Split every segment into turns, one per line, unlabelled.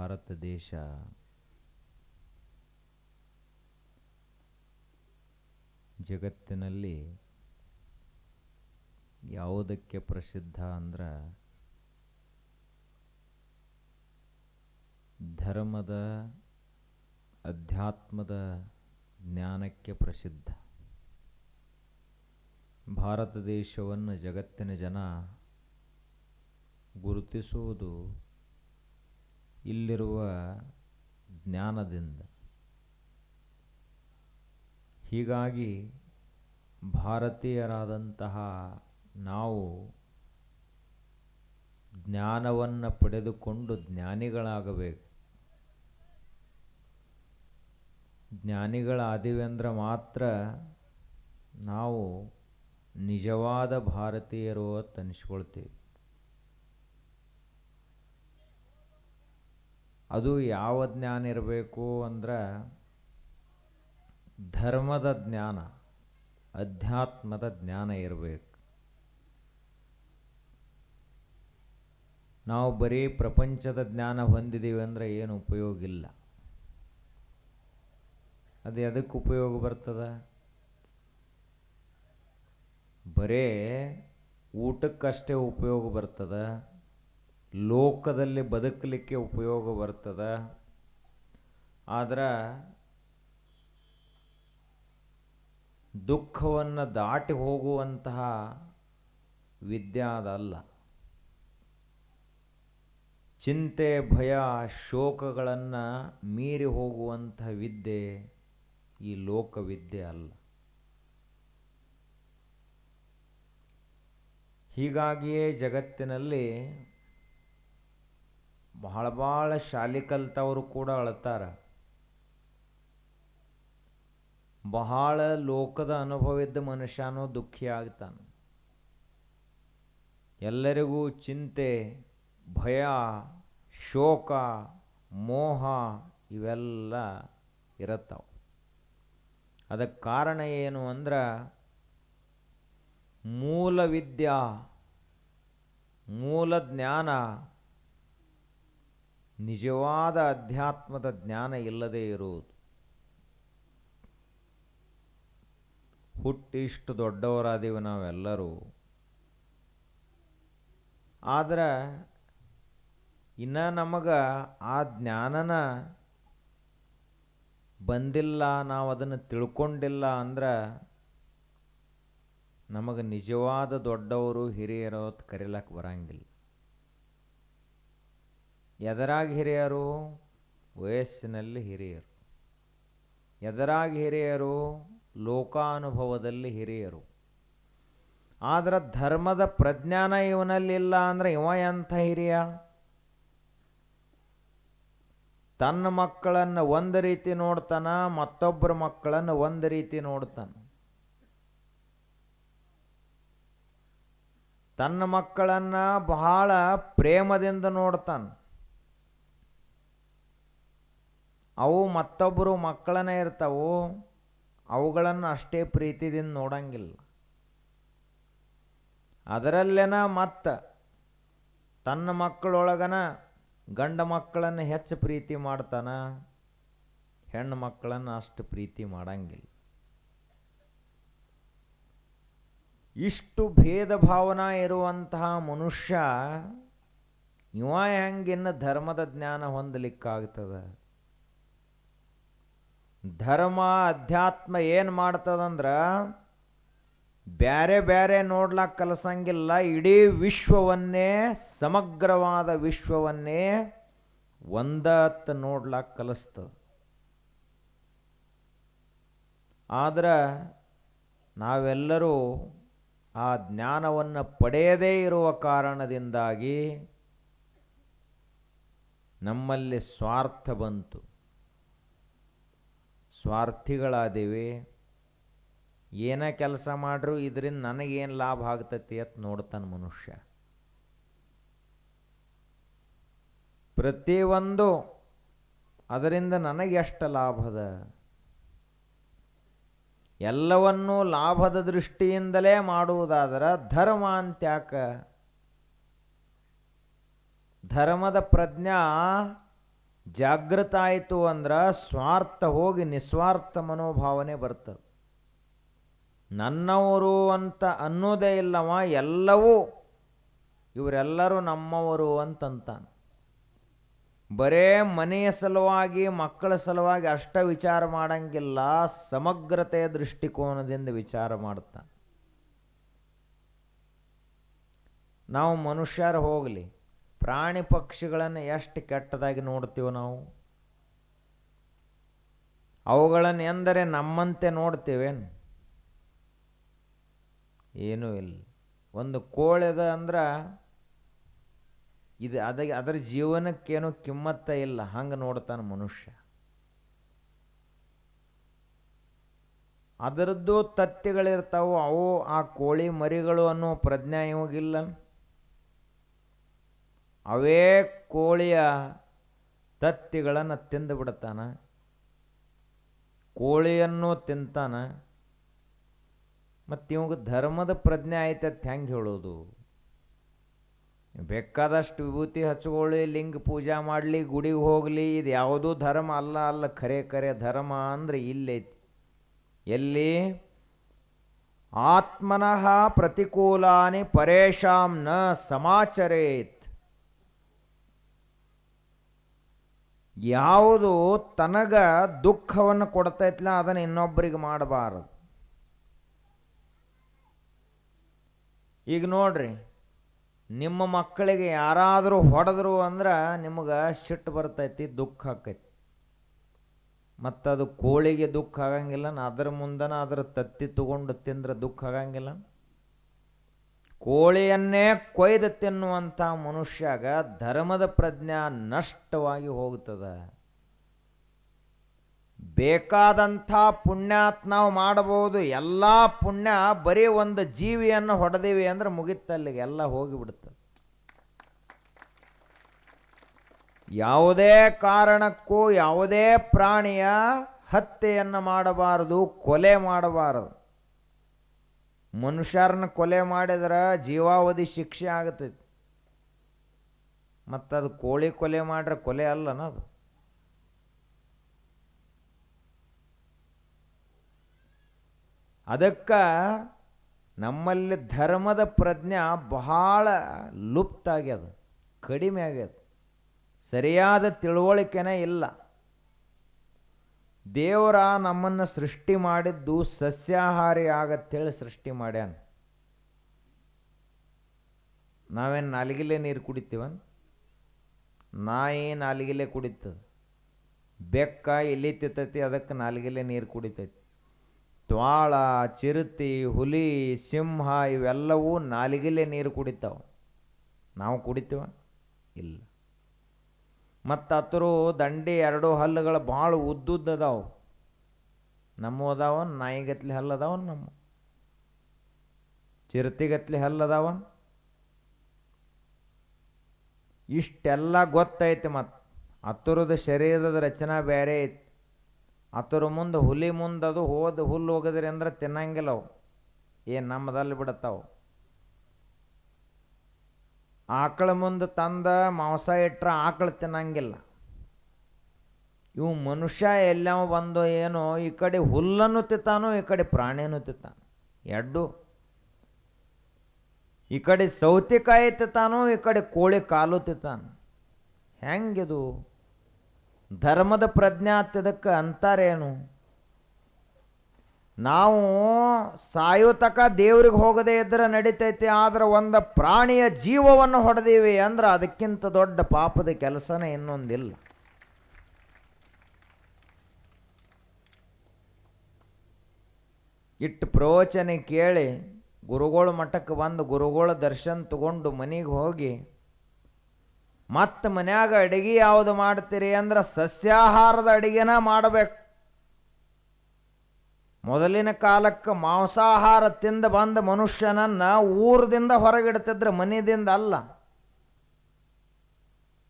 ಭಾರತ ದೇಶ ಜಗತ್ತಿನಲ್ಲಿ ಯಾವುದಕ್ಕೆ ಪ್ರಸಿದ್ಧ ಅಂದ್ರೆ ಧರ್ಮದ ಅಧ್ಯಾತ್ಮದ ಜ್ಞಾನಕ್ಕೆ ಪ್ರಸಿದ್ಧ. ಭಾರತ ದೇಶವನ್ನು ಜಗತ್ತಿನ ಜನ ಗುರುತಿಸುವುದು ಇಲ್ಲಿರುವ ಜ್ಞಾನದಿಂದ. ಹೀಗಾಗಿ ಭಾರತೀಯರಾದಂತಹ ನಾವು ಜ್ಞಾನವನ್ನು ಪಡೆದುಕೊಂಡು ಜ್ಞಾನಿಗಳಾಗಬೇಕು. ಜ್ಞಾನಿಗಳಾದಿವಿ ಅಂದ್ರೆ ಮಾತ್ರ ನಾವು ನಿಜವಾದ ಭಾರತೀಯರು ಅಂತ ಅನಿಸ್ಕೊಳ್ತೀವಿ. ಅದು ಯಾವ ಜ್ಞಾನ ಇರಬೇಕು ಅಂದ್ರೆ ಧರ್ಮದ ಜ್ಞಾನ, ಅಧ್ಯಾತ್ಮದ ಜ್ಞಾನ ಇರಬೇಕು. ನಾವು ಬರೀ ಪ್ರಪಂಚದ ಜ್ಞಾನ ಹೊಂದಿದ್ದೀವಿ ಅಂದರೆ ಏನು ಉಪಯೋಗ ಇಲ್ಲ. ಅದು ಎದಕ್ಕೆ ಉಪಯೋಗ ಬರ್ತದ? ಬರೇ ಊಟಕ್ಕಷ್ಟೇ ಉಪಯೋಗ ಬರ್ತದ, ಲೋಕದಲ್ಲಿ ಬದುಕಲಿಕ್ಕೆ ಉಪಯೋಗ ಬರ್ತದ. ಆದ್ರೆ ದುಃಖವನ್ನು ದಾಟಿ ಹೋಗುವಂತಹ ವಿದ್ಯೆ ಅದಲ್ಲ. ಚಿಂತೆ, ಭಯ, ಶೋಕಗಳನ್ನು ಮೀರಿ ಹೋಗುವಂತಹ ವಿದ್ಯೆ ಈ ಲೋಕವಿದ್ಯೆ ಅಲ್ಲ. ಹೀಗಾಗಿಯೇ ಜಗತ್ತಿನಲ್ಲಿ ಬಹಳ ಶಾಲೆ ಕಲ್ತವರು ಕೂಡ ಅಳ್ತಾರ. ಬಹಳ ಲೋಕದ ಅನುಭವಿದ್ದ ಮನುಷ್ಯನೂ ದುಃಖಿ ಆಗ್ತಾನೆ. ಎಲ್ಲರಿಗೂ ಚಿಂತೆ, ಭಯ, ಶೋಕ, ಮೋಹ ಇವೆಲ್ಲ ಇರುತ್ತವೆ. ಅದಕ್ಕೆ ಕಾರಣ ಏನು ಅಂದ್ರೆ ಮೂಲ ವಿದ್ಯಾ, ಮೂಲ ಜ್ಞಾನ, ನಿಜವಾದ ಅಧ್ಯಾತ್ಮದ ಜ್ಞಾನ ಇಲ್ಲದೇ ಇರುವುದು. ಹುಟ್ಟಿ ಇಷ್ಟು ದೊಡ್ಡವರಾದೀವಿ ನಾವೆಲ್ಲರೂ. ಆದ್ರೆ ಇನ್ನು ನಮಗೆ ಆ ಜ್ಞಾನನ ಬಂದಿಲ್ಲ, ನಾವು ಅದನ್ನು ತಿಳ್ಕೊಂಡಿಲ್ಲ ಅಂದ್ರೆ ನಮಗೆ ನಿಜವಾದ ದೊಡ್ಡವರು ಹಿರಿಯರು ಅಂತ ಕರೀಲಕ್ಕೆ ಬರಂಗಿಲ್ಲ. ಎದರಾಗಿ ಹಿರಿಯರು? ವಯಸ್ಸಿನಲ್ಲಿ ಹಿರಿಯರು. ಎದರಾಗಿ ಹಿರಿಯರು? ಲೋಕಾನುಭವದಲ್ಲಿ ಹಿರಿಯರು. ಆದ್ರೆ ಧರ್ಮದ ಪ್ರಜ್ಞಾನ ಇವನಲ್ಲಿಲ್ಲ ಅಂದ್ರೆ ಇವ ಎಂಥ ಹಿರಿಯ? ತನ್ನ ಮಕ್ಕಳನ್ನು ಒಂದು ರೀತಿ ನೋಡ್ತಾನ, ಮತ್ತೊಬ್ಬರ ಮಕ್ಕಳನ್ನು ಒಂದು ರೀತಿ ನೋಡ್ತಾನೆ. ತನ್ನ ಮಕ್ಕಳನ್ನು ಬಹಳ ಪ್ರೇಮದಿಂದ ನೋಡ್ತಾನೆ. ಅವು ಮತ್ತೊಬ್ಬರು ಮಕ್ಕಳನ್ನೇ ಇರ್ತಾವು, ಅವುಗಳನ್ನು ಅಷ್ಟೇ ಪ್ರೀತಿದಿಂದ ನೋಡಂಗಿಲ್ಲ. ಅದರಲ್ಲೇನ ಮತ್ತೆ ತನ್ನ ಮಕ್ಕಳೊಳಗನ ಗಂಡ ಮಕ್ಕಳನ್ನು ಹೆಚ್ಚು ಪ್ರೀತಿ ಮಾಡ್ತಾನ, ಹೆಣ್ಣು ಮಕ್ಕಳನ್ನು ಅಷ್ಟು ಪ್ರೀತಿ ಮಾಡಂಗಿಲ್ಲ. ಇಷ್ಟು ಭೇದ ಭಾವನಾ ಇರುವಂತಹ ಮನುಷ್ಯ ಇವ ಹೆಂಗಿನ್ನು ಧರ್ಮದ ಜ್ಞಾನ ಹೊಂದಲಿಕ್ಕಾಗ್ತದ? ಧರ್ಮ ಅಧ್ಯಾತ್ಮ ಏನು ಮಾಡ್ತದಂದ್ರೆ ಬ್ಯಾರೆ ಬ್ಯಾರೆ ನೋಡ್ಲಾಕ ಕಲಸಂಗಿಲ್ಲ, ಇಡೀ ವಿಶ್ವವನ್ನೇ, ಸಮಗ್ರವಾದ ವಿಶ್ವವನ್ನೇ ಒಂದತ್ತ ನೋಡ್ಲಾಕ ಕಲಿಸ್ತದೆ. ಆದ್ರೆ ನಾವೆಲ್ಲರೂ ಆ ಜ್ಞಾನವನ್ನು ಪಡೆಯದೇ ಇರುವ ಕಾರಣದಿಂದಾಗಿ ನಮ್ಮಲ್ಲಿ ಸ್ವಾರ್ಥ ಬಂತು, ಸ್ವಾರ್ಥಿಗಳಾದೇವಿ. ಏನೇ ಕೆಲಸ ಮಾಡ್ರು ಇದರಿಂದ ನನಗೇನು ಲಾಭ ಆಗ್ತತಿ ಅಂತ ನೋಡ್ತಾನೆ ಮನುಷ್ಯ. ಪ್ರತಿಯೊಂದು ಅದರಿಂದ ನನಗೆ ಎಷ್ಟು ಲಾಭದ, ಎಲ್ಲವನ್ನೂ ಲಾಭದ ದೃಷ್ಟಿಯಿಂದಲೇ ಮಾಡುವುದಾದರೆ ಧರ್ಮ ಅಂತ್ಯಾಕ? ಧರ್ಮದ ಪ್ರಜ್ಞಾ ಜಾಗೃತ ಆಯಿತು ಅಂದ್ರೆ ಸ್ವಾರ್ಥ ಹೋಗಿ ನಿಸ್ವಾರ್ಥ ಮನೋಭಾವನೆ ಬರ್ತದೆ. ನನ್ನವರು ಅಂತ ಅನ್ನೋದೇ ಇಲ್ಲವ, ಎಲ್ಲವೂ ಇವರೆಲ್ಲರೂ ನಮ್ಮವರು ಅಂತಂತಾನೆ. ಬರೇ ಮನೆಯ ಸಲುವಾಗಿ ಮಕ್ಕಳ ಸಲುವಾಗಿ ಅಷ್ಟ ವಿಚಾರ ಮಾಡಂಗಿಲ್ಲ, ಸಮಗ್ರತೆಯ ದೃಷ್ಟಿಕೋನದಿಂದ ವಿಚಾರ ಮಾಡ್ತಾನೆ. ನಾವು ಮನುಷ್ಯರು ಹೋಗಲಿ, ಪ್ರಾಣಿ ಪಕ್ಷಿಗಳನ್ನು ಎಷ್ಟು ಕೆಟ್ಟದಾಗಿ ನೋಡ್ತೀವಿ ನಾವು. ಅವುಗಳನ್ನು ಎಂದರೆ ನಮ್ಮಂತೆ ನೋಡ್ತೇವೇನು? ಏನೂ ಇಲ್ಲ. ಒಂದು ಕೋಳಿದ ಅಂದ್ರೆ ಇದು ಅದರ ಜೀವನಕ್ಕೇನು ಕಿಮ್ಮತ್ತ ಇಲ್ಲ, ಹಂಗೆ ನೋಡ್ತಾನೆ ಮನುಷ್ಯ. ಅದರದ್ದು ತತ್ತಿಗಳಿರ್ತಾವು, ಅವು ಆ ಕೋಳಿ ಮರಿಗಳು ಅನ್ನೋ ಪ್ರಜ್ಞೆ ಇವಾಗಿಲ್ಲ. ಅವೇ ಕೋಳಿಯ ತತ್ತಿಗಳನ್ನು ತಿಂದು ಬಿಡ್ತಾನ, ಕೋಳಿಯನ್ನು ತಿಂತಾನ. ಮತ್ತು ಇವಾಗ ಧರ್ಮದ ಪ್ರಜ್ಞೆ ಆಯ್ತತ್ ಹೆಂಗೆ ಹೇಳೋದು? ಬೇಕಾದಷ್ಟು ವಿಭೂತಿ ಹಚ್ಕೊಳ್ಳಿ, ಲಿಂಗ ಪೂಜಾ ಮಾಡಲಿ, ಗುಡಿಗೆ ಹೋಗಲಿ, ಇದು ಯಾವುದೂ ಧರ್ಮ ಅಲ್ಲ. ಖರೆ ಧರ್ಮ ಅಂದ್ರೆ ಇಲ್ಲೈತಿ. ಎಲ್ಲಿ? ಆತ್ಮನಃ ಪ್ರತಿಕೂಲಾನಿ ಪರೇಶಾಂ ನ ಸಮಾಚರೇತ್. ಯಾವುದು ತನಗ ದುಃಖವನ್ನು ಕೊಡ್ತೈತ್ಲ ಅದನ್ನು ಇನ್ನೊಬ್ಬರಿಗೆ ಮಾಡಬಾರದು. ಈಗ ನೋಡ್ರಿ, ನಿಮ್ಮ ಮಕ್ಕಳಿಗೆ ಯಾರಾದರೂ ಹೊಡೆದ್ರು ಅಂದ್ರೆ ನಿಮಗೆ ಸಿಟ್ಟು ಬರ್ತೈತಿ, ದುಃಖ ಆಕೈತಿ. ಮತ್ತದು ಕೋಳಿಗೆ ದುಃಖ ಆಗಂಗಿಲ್ಲ, ಅದರ ಮುಂದನ ಅದರ ತತ್ತಿ ತಗೊಂಡು ತಿಂದ್ರೆ ದುಃಖ ಆಗಂಗಿಲ್ಲ. ಕೋಳಿಯನ್ನೇ ಕೊಯ್ದು ತಿನ್ನುವಂಥ ಮನುಷ್ಯಾಗ ಧರ್ಮದ ಪ್ರಜ್ಞೆ ನಷ್ಟವಾಗಿ ಹೋಗ್ತದೆ. ಬೇಕಾದಂಥ ಪುಣ್ಯಾತ್ ನಾವು ಮಾಡಬಹುದು. ಎಲ್ಲ ಪುಣ್ಯ ಬರೀ ಒಂದು ಜೀವಿಯನ್ನು ಹೊಡೆದೀವಿ ಅಂದ್ರೆ ಮುಗಿತಲ್ಲಿಗೆ ಎಲ್ಲ ಹೋಗಿಬಿಡ್ತದೆ. ಯಾವುದೇ ಕಾರಣಕ್ಕೂ ಯಾವುದೇ ಪ್ರಾಣಿಯ ಹತ್ಯೆಯನ್ನು ಮಾಡಬಾರದು, ಕೊಲೆ ಮಾಡಬಾರದು. ಮನುಷ್ಯರನ್ನ ಕೊಲೆ ಮಾಡಿದ್ರೆ ಜೀವಾವಧಿ ಶಿಕ್ಷೆ ಆಗ್ತೈತಿ. ಮತ್ತದು ಕೋಳಿ ಕೊಲೆ ಮಾಡ್ರೆ ಕೊಲೆ ಅಲ್ಲನ ಅದು. ಅದಕ್ಕೆ ನಮ್ಮಲ್ಲಿ ಧರ್ಮದ ಪ್ರಜ್ಞೆ ಬಹಳ ಲುಪ್ತ ಆಗ್ಯದ, ಕಡಿಮೆ ಆಗ್ಯದ. ಸರಿಯಾದ ತಿಳುವಳಿಕೆನೇ ಇಲ್ಲ. ದೇವರ ನಮ್ಮನ್ನು ಸೃಷ್ಟಿ ಮಾಡಿದ್ದು ಸಸ್ಯಾಹಾರಿ ಆಗತ್ತೇಳಿ ಸೃಷ್ಟಿ ಮಾಡ್ಯಾನ. ನಾವೇನು ನಾಲಿಗೆಲೆ ನೀರು ಕುಡಿತೀವನ್? ನಾಯಿ ನಾಲಿಗೆಲೆ ಕುಡಿತದ, ಬೆಕ್ಕ ಎಲ್ಲಿ ತಿತ್ತೈತಿ ಅದಕ್ಕೆ ನಾಲಿಗೆಲೆ ನೀರು ಕುಡಿತೈತಿ. ತ್ವಾಳ, ಚಿರತೆ, ಹುಲಿ, ಸಿಂಹ ಇವೆಲ್ಲವೂ ನಾಲಿಗೆಲೆ ನೀರು ಕುಡಿತಾವ. ನಾವು ಕುಡಿತೀವ? ಇಲ್ಲ. ಮತ್ತು ಹತ್ತರು ದಂಡಿ 2 ಹಲ್ಲುಗಳು ಭಾಳ ಉದ್ದುದ್ದದಾವು. ನಮ್ಮ ಅದಾವ, ನಾಯಿಗತ್ಲಿ ಹಲ್ಲದಾವ, ನಮ್ಮ ಚಿರತೆಗತ್ಲಿ ಹಲ್ಲದಾವ. ಇಷ್ಟೆಲ್ಲ ಗೊತ್ತೈತಿ. ಮತ್ತು ಹತ್ತರದ ಶರೀರದ ರಚನಾ ಬೇರೆ ಐತಿ. ಹತ್ತರ ಮುಂದೆ ಹುಲಿ ಮುಂದೆ ಅದು ಹುಲ್ಲು ಹೋಗಿದ್ರಿ ಅಂದ್ರೆ ತಿನ್ನಂಗಿಲ್ಲ ಅವು, ಏನು ನಮ್ಮದಲ್ಲಿ ಬಿಡತ್ತಾವು. ಆಕಳ ಮುಂದೆ ತಂದ ಮಾಂಸ ಇಟ್ಟರೆ ಆಕಳು ತಿನ್ನಂಗಿಲ್ಲ. ಇವು ಮನುಷ್ಯ ಎಲ್ಲವ ಬಂದು ಏನೋ ಈ ಕಡೆ ಹುಲ್ಲನ್ನು ತಿತ್ತಾನೋ, ಈ ಕಡೆ ಪ್ರಾಣಿನೂ ತಿತ್ತಾನ. ಎರಡು, ಈ ಕಡೆ ಸೌತೆಕಾಯಿ ತಿತ್ತಾನೋ, ಈ ಕಡೆ ಕೋಳಿ ಕಾಲು ತಿತ್ತಾನ. ಹೆಂಗಿದು? ಧರ್ಮದ ಪ್ರಜ್ಞೆ ಹತ್ತಿದಕ್ಕೆ ಅಂತಾರೇನು? ನಾವು ಸಾಯೋತಕ ದೇವ್ರಿಗೆ ಹೋಗದೇ ಇದ್ರೆ ನಡೀತೈತಿ, ಆದ್ರೆ ಒಂದು ಪ್ರಾಣಿಯ ಜೀವವನ್ನು ಹೊಡೆದೀವಿ ಅಂದ್ರೆ ಅದಕ್ಕಿಂತ ದೊಡ್ಡ ಪಾಪದ ಕೆಲಸನೇ ಇನ್ನೊಂದಿಲ್ಲ. ಇಟ್ಟು ಪ್ರವಚನ ಕೇಳಿ ಗುರುಗಳ ಮಠಕ್ಕೆ ಬಂದು ಗುರುಗಳ ದರ್ಶನ ತಗೊಂಡು ಮನೆಗೆ ಹೋಗಿ ಮತ್ತೆ ಮನ್ಯಾಗ ಅಡಿಗೆ ಯಾವುದು ಮಾಡ್ತೀರಿ ಅಂದ್ರೆ ಸಸ್ಯಾಹಾರದ ಅಡಿಗೆನ ಮಾಡಬೇಕು. ಮೊದಲಿನ ಕಾಲಕ್ಕೆ ಮಾಂಸಾಹಾರ ತಿಂದು ಬಂದ ಮನುಷ್ಯನನ್ನ ಊರದಿಂದ ಹೊರಗಿಡ್ತಿದ್ರು, ಮನೆಯಿಂದ ಅಲ್ಲ.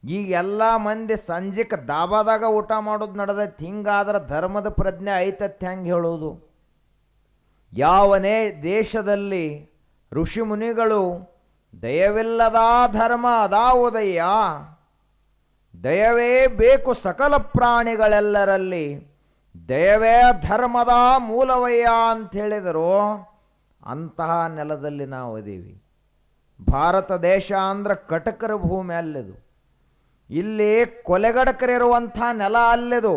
ಈಗ ಎಲ್ಲ ಮಂದಿ ಸಂಜೆಗೆ ದಾಬಾದಾಗ ಊಟ ಮಾಡೋದು ನಡೆದೈತಿ. ಹಿಂಗಾದ್ರೆ ಧರ್ಮದ ಪ್ರಜ್ಞೆ ಐತತ್ ಹೆಂಗೆ ಹೇಳೋದು? ಯಾವನೇ ದೇಶದಲ್ಲಿ ಋಷಿ ಮುನಿಗಳು ದಯವಿಲ್ಲದ ಧರ್ಮ ಅದಾವುದಯ್ಯ, ದಯವೇ ಬೇಕು ಸಕಲ ಪ್ರಾಣಿಗಳೆಲ್ಲರಲ್ಲಿ, ದಯವೇ ಧರ್ಮದ ಮೂಲವಯ್ಯ ಅಂತ ಹೇಳಿದರು. ಅಂತಹ ನೆಲದಲ್ಲಿ ನಾವು ಇದೀವಿ. ಭಾರತ ದೇಶ ಅಂದ್ರೆ ಕಟಕರ ಭೂಮಿ ಅಲ್ಲಿದು. ಇಲ್ಲಿ ಕೊಲೆಗಡಕರಿರುವಂಥ ನೆಲ ಅಲ್ಲಿದು.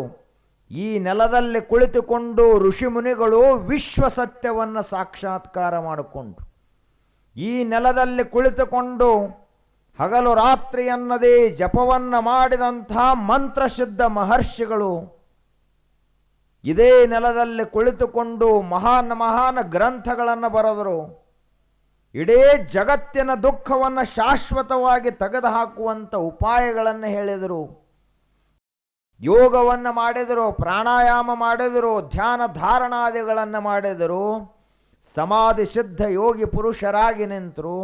ಈ ನೆಲದಲ್ಲಿ ಕುಳಿತುಕೊಂಡು ಋಷಿಮುನಿಗಳು ವಿಶ್ವ ಸತ್ಯವನ್ನು ಸಾಕ್ಷಾತ್ಕಾರ ಮಾಡಿಕೊಂಡ್ರು. ಈ ನೆಲದಲ್ಲಿ ಕುಳಿತುಕೊಂಡು ಹಗಲು ರಾತ್ರಿ ಅನ್ನದೇ ಜಪವನ್ನು ಮಾಡಿದಂಥ ಮಂತ್ರಸಿದ್ಧ ಮಹರ್ಷಿಗಳು ಇದೇ ನೆಲದಲ್ಲಿ ಕುಳಿತುಕೊಂಡು ಮಹಾನ್ ಗ್ರಂಥಗಳನ್ನು ಬರೆದರು. ಇಡೀ ಜಗತ್ತಿನ ದುಃಖವನ್ನು ಶಾಶ್ವತವಾಗಿ ತೆಗೆದುಹಾಕುವಂಥ ಉಪಾಯಗಳನ್ನು ಹೇಳಿದರು. ಯೋಗವನ್ನು ಮಾಡಿದರು, ಪ್ರಾಣಾಯಾಮ ಮಾಡಿದರು, ಧ್ಯಾನ ಧಾರಣಾದಿಗಳನ್ನು ಮಾಡಿದರು. ಸಮಾಧಿ ಸಿದ್ಧ ಯೋಗಿ ಪುರುಷರಾಗಿ ನಿಂತರು.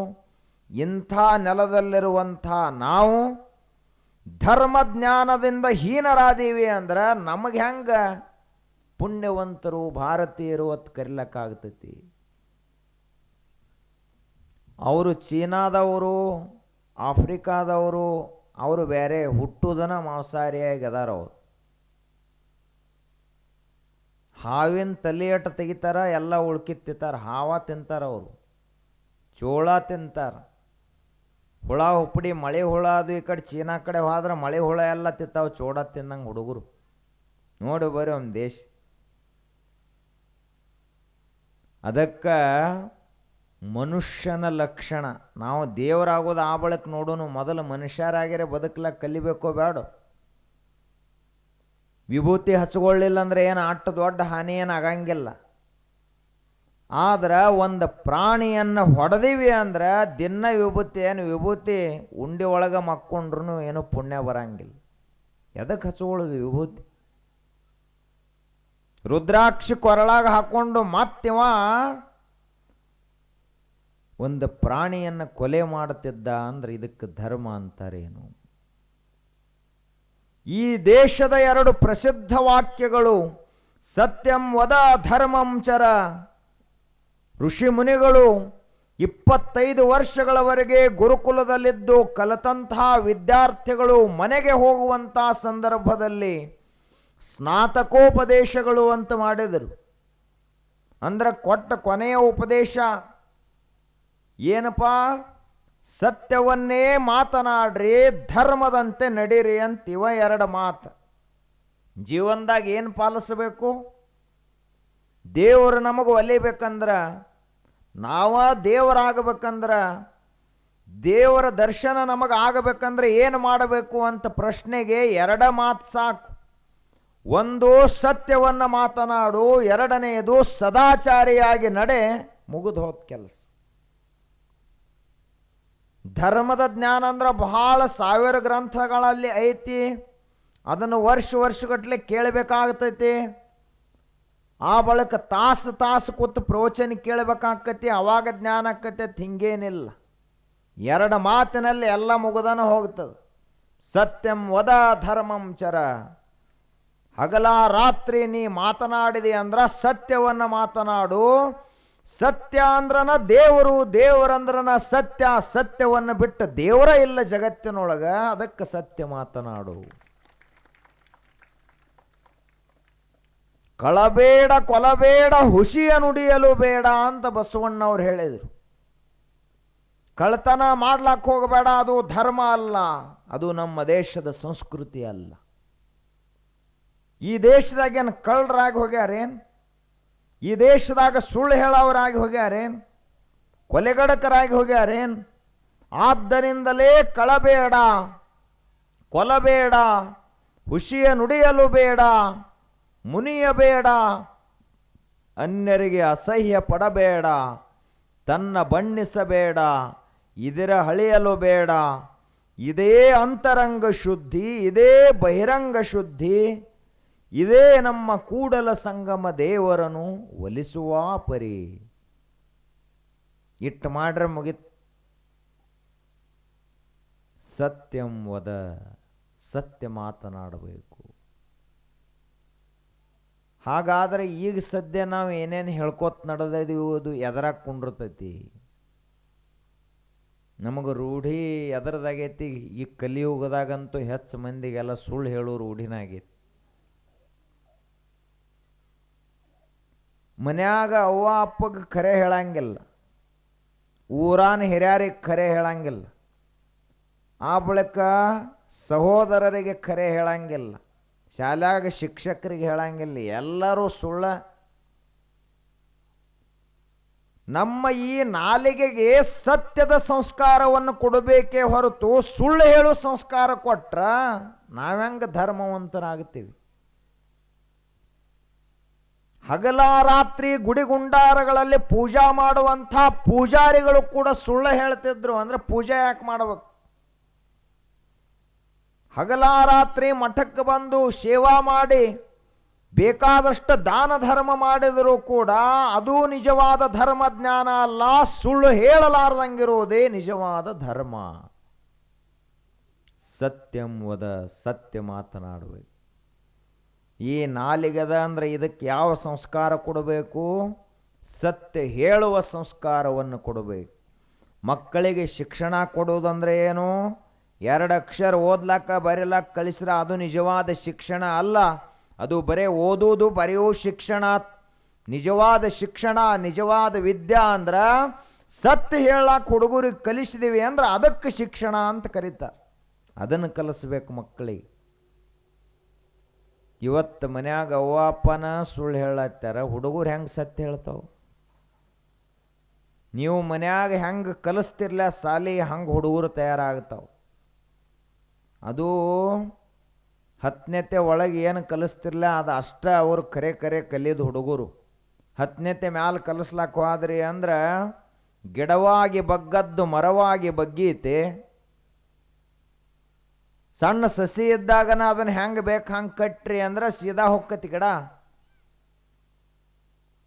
ಇಂಥ ನೆಲದಲ್ಲಿರುವಂಥ ನಾವು ಧರ್ಮಜ್ಞಾನದಿಂದ ಹೀನರಾದೀವಿ ಅಂದ್ರೆ ನಮಗೆ ಹೆಂಗೆ ಪುಣ್ಯವಂತರು ಭಾರತೀಯರು ಅಂತ ಕರಿಲಕ್ಕಾಗ್ತೈತಿ? ಅವರು ಚೀನಾದವರು, ಆಫ್ರಿಕಾದವರು, ಅವರು ಬೇರೆ ಹುಟ್ಟುದನ ಮಾಂಸಾಹಾರಿಯಾಗಿ ಅದಾರ. ಅವರು ಹಾವಿನ ತಲೆಯಟ ತೆಗಿತಾರ, ಎಲ್ಲ ಉಳ್ಕಿತ್ ತಿಂತಾರ. ಹಾವ ತಿಂತಾರ, ಅವರು ಚೋಳ ತಿಂತಾರ, ಹುಳ ಹುಪ್ಪಡಿ ಮಳೆ ಹುಳ. ಅದು ಈ ಕಡೆ ಚೀನಾ ಕಡೆ ಹೋದ್ರೆ ಮಳೆ ಹುಳ ಎಲ್ಲ ತಿಂತಾವ, ಚೋಳ ತಿನ್ನಂಗೆ ಹುಡುಗರು. ನೋಡಿ ಬರ್ರಿ ಒಂದು ದೇಶ. ಅದಕ್ಕೆ ಮನುಷ್ಯನ ಲಕ್ಷಣ ನಾವು ದೇವರಾಗೋದು ಆ ಬಳಕ ನೋಡೋನು. ಮೊದಲು ಮನುಷ್ಯರಾಗಿರೇ ಬದುಕಲಕ್ಕೆ ಕಲಿಬೇಕೋ ಬೇಡ? ವಿಭೂತಿ ಹಚ್ಕೊಳ್ಳಿಲ್ಲ ಅಂದ್ರೆ ಏನು ಅಟ್ಟ ದೊಡ್ಡ ಹಾನಿ ಏನು ಆಗಂಗಿಲ್ಲ. ಆದ್ರೆ ಒಂದು ಪ್ರಾಣಿಯನ್ನು ಹೊಡೆದೀವಿ ಅಂದ್ರೆ ದಿನ ವಿಭೂತಿ ಉಂಡಿ ಒಳಗೆ ಮಕ್ಕೊಂಡ್ರು ಏನು ಪುಣ್ಯ ಬರಂಗಿಲ್ಲ. ಎದಕ್ಕೆ ಹಚ್ಕೊಳ್ಳೋದು ವಿಭೂತಿ? ರುದ್ರಾಕ್ಷಿ ಕೊರಳಾಗ ಹಾಕೊಂಡು ಮತ್ತಿವ ಒಂದು ಪ್ರಾಣಿಯನ್ನು ಕೊಲೆ ಮಾಡುತ್ತಿದ್ದ ಅಂದ್ರೆ ಇದಕ್ಕೆ ಧರ್ಮ ಅಂತಾರೇನು? ಈ ದೇಶದ 2 ಪ್ರಸಿದ್ಧ ವಾಕ್ಯಗಳು ಸತ್ಯಂ ವದ ಧರ್ಮಂ ಚರ. ಋಷಿ ಮುನಿಗಳು 25 ವರ್ಷಗಳವರೆಗೆ ಗುರುಕುಲದಲ್ಲಿದ್ದು ಕಲಿತಂತಹ ವಿದ್ಯಾರ್ಥಿಗಳು ಮನೆಗೆ ಹೋಗುವಂಥ ಸಂದರ್ಭದಲ್ಲಿ ಸ್ನಾತಕೋಪದೇಶಗಳು ಅಂತ ಮಾಡಿದರು. ಅಂದ್ರೆ ಕೊಟ್ಟ ಕೊನೆಯ ಉಪದೇಶ ಏನಪ್ಪಾ? ಸತ್ಯವನ್ನೇ ಮಾತನಾಡ್ರಿ, ಧರ್ಮದಂತೆ ನಡೀರಿ ಅಂತಿವ 2 ಮಾತು. ಜೀವನದಾಗ ಏನು ಪಾಲಿಸಬೇಕು? ದೇವರು ನಮಗೆ ಒಲಿಬೇಕಂದ್ರೆ, ನಾವ ದೇವರಾಗಬೇಕಂದ್ರೆ, ದೇವರ ದರ್ಶನ ನಮಗೆ ಆಗಬೇಕಂದ್ರೆ ಏನು ಮಾಡಬೇಕು ಅಂತ ಪ್ರಶ್ನೆಗೆ 2 ಮಾತು ಸಾಕು. ಒಂದು ಸತ್ಯವನ್ನು ಮಾತನಾಡು, 2ನೇದು ಸದಾಚಾರಿಯಾಗಿ ನಡೆ. ಮುಗಿದು ಹೋದ ಕೆಲಸ. ಧರ್ಮದ ಜ್ಞಾನ ಅಂದ್ರೆ ಬಹಳ 1000 ಗ್ರಂಥಗಳಲ್ಲಿ ಐತಿ. ಅದನ್ನು ವರ್ಷಗಟ್ಟಲೆ ಕೇಳಬೇಕಾಗ್ತೈತಿ. ಆ ಬಳಿಕ ತಾಸು ಕೂತು ಪ್ರವಚನ ಕೇಳಬೇಕಾಕತಿ. ಅವಾಗ ಜ್ಞಾನ ಆಕತೈತಿ. ಹಿಂಗೇನಿಲ್ಲ, 2 ಮಾತಿನಲ್ಲಿ ಎಲ್ಲ ಮುಗಿದನ ಹೋಗ್ತದೆ. ಸತ್ಯಂ ವದ ಧರ್ಮಂ ಚರ. ಹಗಲ ರಾತ್ರಿ ನೀ ಮಾತನಾಡಿದೆ ಅಂದ್ರ ಸತ್ಯವನ್ನು ಮಾತನಾಡು. ಸತ್ಯ ಅಂದ್ರನ ದೇವರು, ದೇವರಂದ್ರನ ಸತ್ಯ. ಸತ್ಯವನ್ನು ಬಿಟ್ಟು ದೇವರ ಇಲ್ಲ ಜಗತ್ತಿನೊಳಗ. ಅದಕ್ಕೆ ಸತ್ಯ ಮಾತನಾಡು. ಕಳಬೇಡ, ಕೊಲಬೇಡ, ಹುಸಿಯ ನುಡಿಯಲು ಬೇಡ ಅಂತ ಬಸವಣ್ಣವ್ರು ಹೇಳಿದರು. ಕಳ್ತನ ಮಾಡ್ಲಾಕ್ ಹೋಗಬೇಡ, ಅದು ಧರ್ಮ ಅಲ್ಲ, ಅದು ನಮ್ಮ ದೇಶದ ಸಂಸ್ಕೃತಿ ಅಲ್ಲ. ಈ ದೇಶದಾಗೇನು ಕಳ್ಳರಾಗಿ ಹೋಗ್ಯಾರೇನು? ಈ ದೇಶದಾಗ ಸುಳ್ಳು ಹೇಳೋರಾಗಿ ಹೋಗ್ಯಾರೇನು? ಕೊಲೆಗಡಕರಾಗಿ ಹೋಗ್ಯಾರೇನು? ಆದ್ದರಿಂದಲೇ ಕಳಬೇಡ, ಕೊಲಬೇಡ, ಹುಸಿಯ ನುಡಿಯಲು ಬೇಡ, ಮುನಿಯಬೇಡ, ಅನ್ಯರಿಗೆ ಅಸಹ್ಯ ಪಡಬೇಡ, ತನ್ನ ಬಣ್ಣಿಸಬೇಡ, ಇದರ ಹಳಿಯಲು ಬೇಡ. ಇದೇ ಅಂತರಂಗ ಶುದ್ಧಿ, ಇದೇ ಬಹಿರಂಗ ಶುದ್ಧಿ, ಇದೇ ನಮ್ಮ ಕೂಡಲ ಸಂಗಮ ದೇವರನ್ನು ಒಲಿಸುವ ಪರಿ. ಇಟ್ಟು ಮಾಡ್ರೆ ಮುಗಿತ್. ಸತ್ಯಂ ವದ, ಸತ್ಯ ಮಾತನಾಡಬೇಕು. ಹಾಗಾದರೆ ಈಗ ಸದ್ಯ ನಾವು ಏನೇನು ಹೇಳ್ಕೊತ ನಡೆದಿದ್ದೀವಿ ಅದು ಎದರಾಗ ಕುಂಡಿರ್ತೈತಿ. ನಮಗೆ ರೂಢಿ ಎದರದಾಗೈತಿ, ಈ ಕಲಿಯುಗದಾಗಂತೂ ಹೆಚ್ಚು ಮಂದಿಗೆಲ್ಲ ಸುಳ್ಳು ಹೇಳೋ ರೂಢಿನ ಆಗೈತಿ. ಮನ್ಯಾಗ ಅವ್ವ ಅಪ್ಪಗೆ ಖರೆ ಹೇಳಂಗಿಲ್ಲ, ಊರಾನ ಹಿರಿಯರಿಗೆ ಖರೆ ಹೇಳಂಗಿಲ್ಲ, ಆ ಬಳಿಕ ಸಹೋದರರಿಗೆ ಖರೆ ಹೇಳಂಗಿಲ್ಲ, ಶಾಲ್ಯಾಗ ಶಿಕ್ಷಕರಿಗೆ ಹೇಳಂಗಿಲ್ಲ, ಎಲ್ಲರೂ ಸುಳ್ಳ. ನಮ್ಮ ಈ ನಾಲಿಗೆಗೆ ಸತ್ಯದ ಸಂಸ್ಕಾರವನ್ನು ಕೊಡಬೇಕೇ ಹೊರತು ಸುಳ್ಳು ಹೇಳೋ ಸಂಸ್ಕಾರ ಕೊಟ್ರ ನಾವ್ಹೆಂಗ ಧರ್ಮವಂತರಾಗ್ತೀವಿ? ಹಗಲ ರಾತ್ರಿ ಗುಡಿಗುಂಡಾರಗಳಲ್ಲಿ ಪೂಜಾ ಮಾಡುವಂಥ ಪೂಜಾರಿಗಳು ಕೂಡ ಸುಳ್ಳು ಹೇಳ್ತಿದ್ರು ಅಂದ್ರೆ ಪೂಜೆ ಯಾಕೆ ಮಾಡಬೇಕು? ಹಗಲ ರಾತ್ರಿ ಮಠಕ್ಕೆ ಬಂದು ಸೇವಾ ಮಾಡಿ ಬೇಕಾದಷ್ಟು ದಾನ ಧರ್ಮ ಮಾಡಿದರೂ ಕೂಡ ಅದು ನಿಜವಾದ ಧರ್ಮ ಜ್ಞಾನ ಅಲ್ಲ. ಸುಳ್ಳು ಹೇಳಲಾರ್ದಂಗಿರುವುದೇ ನಿಜವಾದ ಧರ್ಮ. ಸತ್ಯಂ ವದ, ಸತ್ಯ ಮಾತನಾಡಬೇಕು. ಈ ನಾಲಿಗೆದ ಅಂದ್ರೆ ಇದಕ್ಕೆ ಯಾವ ಸಂಸ್ಕಾರ ಕೊಡಬೇಕು? ಸತ್ಯ ಹೇಳುವ ಸಂಸ್ಕಾರವನ್ನು ಕೊಡಬೇಕು. ಮಕ್ಕಳಿಗೆ ಶಿಕ್ಷಣ ಕೊಡುವುದಂದ್ರೆ ಏನು? 2 ಅಕ್ಷರ ಓದ್ಲಕ್ಕ ಬರೀಲಕ್ಕ ಕಲಿಸ್ರೆ ಅದು ನಿಜವಾದ ಶಿಕ್ಷಣ ಅಲ್ಲ. ಅದು ಬರೇ ಓದುವುದು ಬರೆಯೋ ಶಿಕ್ಷಣ. ನಿಜವಾದ ಶಿಕ್ಷಣ, ನಿಜವಾದ ವಿದ್ಯಾ ಅಂದ್ರೆ ಸತ್ಯ ಹೇಳಕ್ಕೆ ಹುಡುಗರಿಗೆ ಕಲಿಸಿದೀವಿ ಅಂದ್ರೆ ಅದಕ್ಕೆ ಶಿಕ್ಷಣ ಅಂತ ಕರೀತಾರೆ. ಅದನ್ನು ಕಲಿಸ್ಬೇಕು ಮಕ್ಕಳಿಗೆ. ಇವತ್ತು ಮನ್ಯಾಗ ಅವ್ವ ಅಪ್ಪನ ಸುಳ್ಳು ಹೇಳತ್ತಾರ, ಹುಡುಗರು ಹೆಂಗೆ ಸತ್ಯ ಹೇಳ್ತಾವ? ನೀವು ಮನ್ಯಾಗ ಹೆಂಗೆ ಕಲಿಸ್ತಿರ್ಲ ಸಾಲಿ, ಹಂಗೆ ಹುಡುಗರು ತಯಾರಾಗ್ತಾವ. ಅದು 10ನೇತೆ ಒಳಗೆ ಏನು ಕಲಿಸ್ತಿರ್ಲ ಅದು ಅಷ್ಟ ಅವರು ಕರೆ ಕಲಿಯೋದು ಹುಡುಗರು. 10ನೇತೆ ಮ್ಯಾಲ ಕಲಿಸ್ಲಾಕ ಹೋದ್ರಿ ಅಂದ್ರೆ ಗಿಡವಾಗಿ ಬಗ್ಗದ್ದು ಮರವಾಗಿ ಬಗ್ಗೀತೆ. ಸಣ್ಣ ಸಸಿ ಇದ್ದಾಗನ ಅದನ್ನು ಹೆಂಗೆ ಬೇಕು ಹಂಗೆ ಕಟ್ರಿ ಅಂದ್ರೆ ಸೀದಾ ಹೊಕ್ಕತಿ ಗಿಡ.